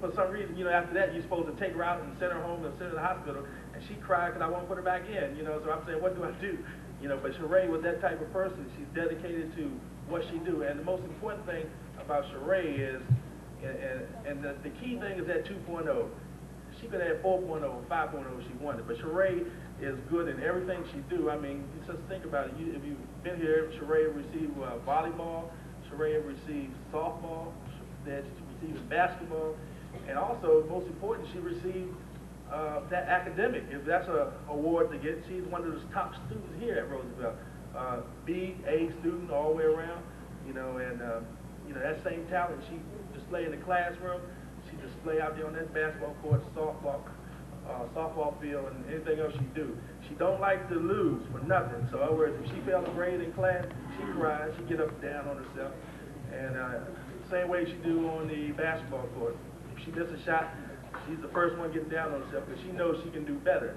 for some reason, you know, after that, you're supposed to take her out and send her home and send her to the hospital, and she cried because I want to put her back in, you know, so I'm saying, what do I do? You know, but Sheree was that type of person. She's dedicated to what she do, and the most important thing about Sheree is, and the key thing is that 2.0. She could have 4.0, 5.0 if she wanted, but Sheree is good in everything she do. I mean, you just think about it. If you've been here, Sheree received volleyball, Sheree received softball, she received basketball, and also, most important, she received that academic. If that's an award to get, she's one of the top students here at Roosevelt. B, A student all the way around, you know, and you know, that same talent she displayed in the classroom, she displayed out there on that basketball court, softball field, and anything else she do. She don't like to lose for nothing. So in other words, if she failed a grade in class, she cries, she get up and down on herself. And same way she do on the basketball court. If she misses a shot, she's the first one getting down on herself because she knows she can do better.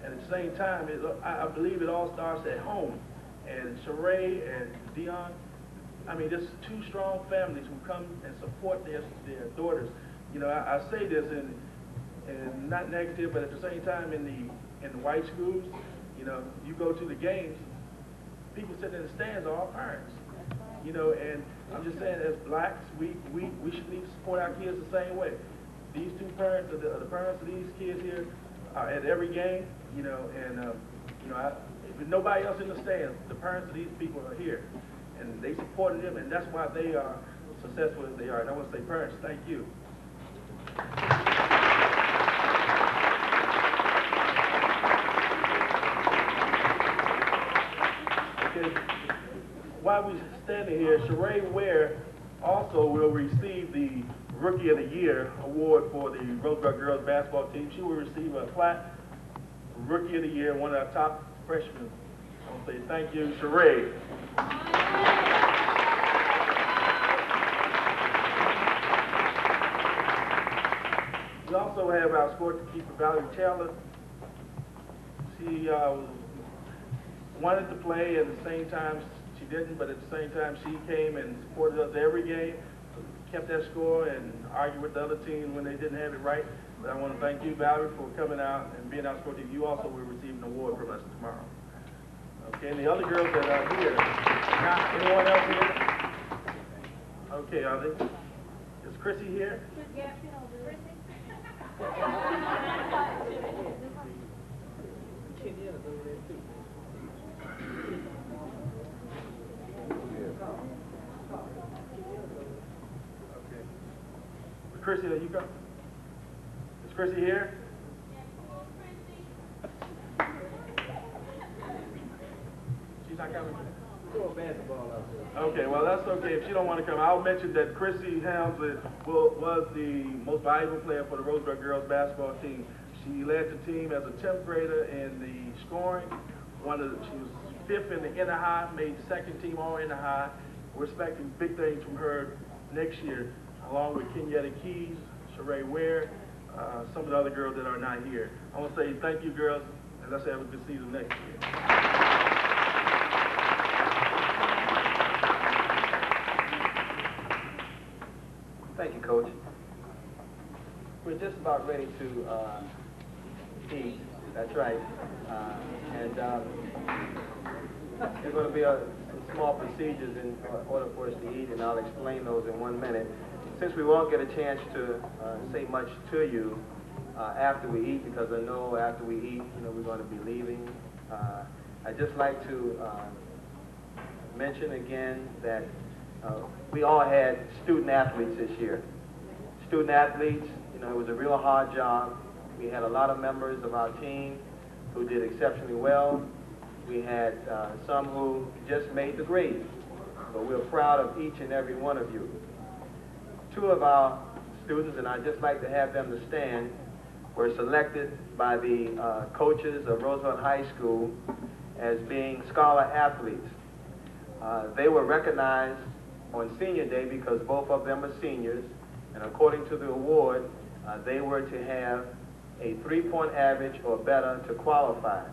And at the same time, I believe it all starts at home. And Sheree and Dion, I mean, just two strong families who come and support their daughters. You know, I say this in not negative, but at the same time in the white schools, you know, you go to the games, people sitting in the stands are all parents. You know, and I'm just saying, as blacks, we should need to support our kids the same way. These two parents, the parents of these kids here, are at every game. You know, and you know, with nobody else in the stands, the parents of these people are here, and they supported them, and that's why they are successful as they are. And I want to say, parents, thank you. Okay. While we're standing here, Sheree Ware also will receive the Rookie of the Year award for the Roosevelt girls basketball team. She will receive a plaque, Rookie of the Year, one of our top freshmen. I want to say thank you, Sheree. We also have our scorekeeper, Valerie Taylor. She wanted to play, at the same time she didn't, but at the same time she came and supported us every game, kept that score, and argued with the other team when they didn't have it right. But I want to thank you, Valerie, for coming out and being our scorekeeper. You also will receive an award from us tomorrow. Okay, and the other girls that are here, not anyone else here? Okay, are they? Is Chrissy here? Okay. Chrissy, are you coming? Is Chrissy here? She's not coming? Okay, well, that's okay. If she don't want to come, I'll mention that Chrissy Helmsley was the most valuable player for the Roosevelt girls basketball team. She led the team as a 10th grader in the scoring. She was 5th in the inner high, made second team all inner high. We're expecting big things from her next year, along with Kenyatta Keys, Sheree Ware, some of the other girls that are not here. I want to say thank you, girls, and let's have a good season next year. Thank you, Coach. We're just about ready to eat. That's right. There's going to be some small procedures in order for us to eat, and I'll explain those in 1 minute. Since we won't get a chance to say much to you after we eat, because I know after we eat, we're going to be leaving, I'd just like to mention again that we all had student athletes this year. Student athletes, it was a real hard job. We had a lot of members of our team who did exceptionally well. We had some who just made the grade, but we're proud of each and every one of you. 2 of our students, and I'd just like to have them to stand, were selected by the coaches of Roosevelt High School as being scholar athletes. They were recognized on senior day because both of them are seniors, and according to the award, they were to have a 3-point average or better to qualify.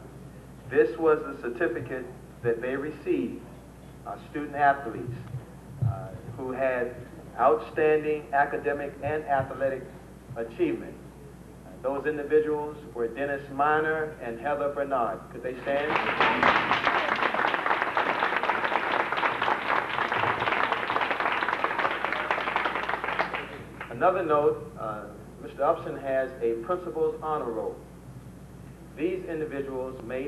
This was the certificate that they received, student athletes who had outstanding academic and athletic achievement. Those individuals were Dennis Miner and Heather Bernard. Could they stand? Another note, Mr. Upson has a Principal's Honor Roll. These individuals made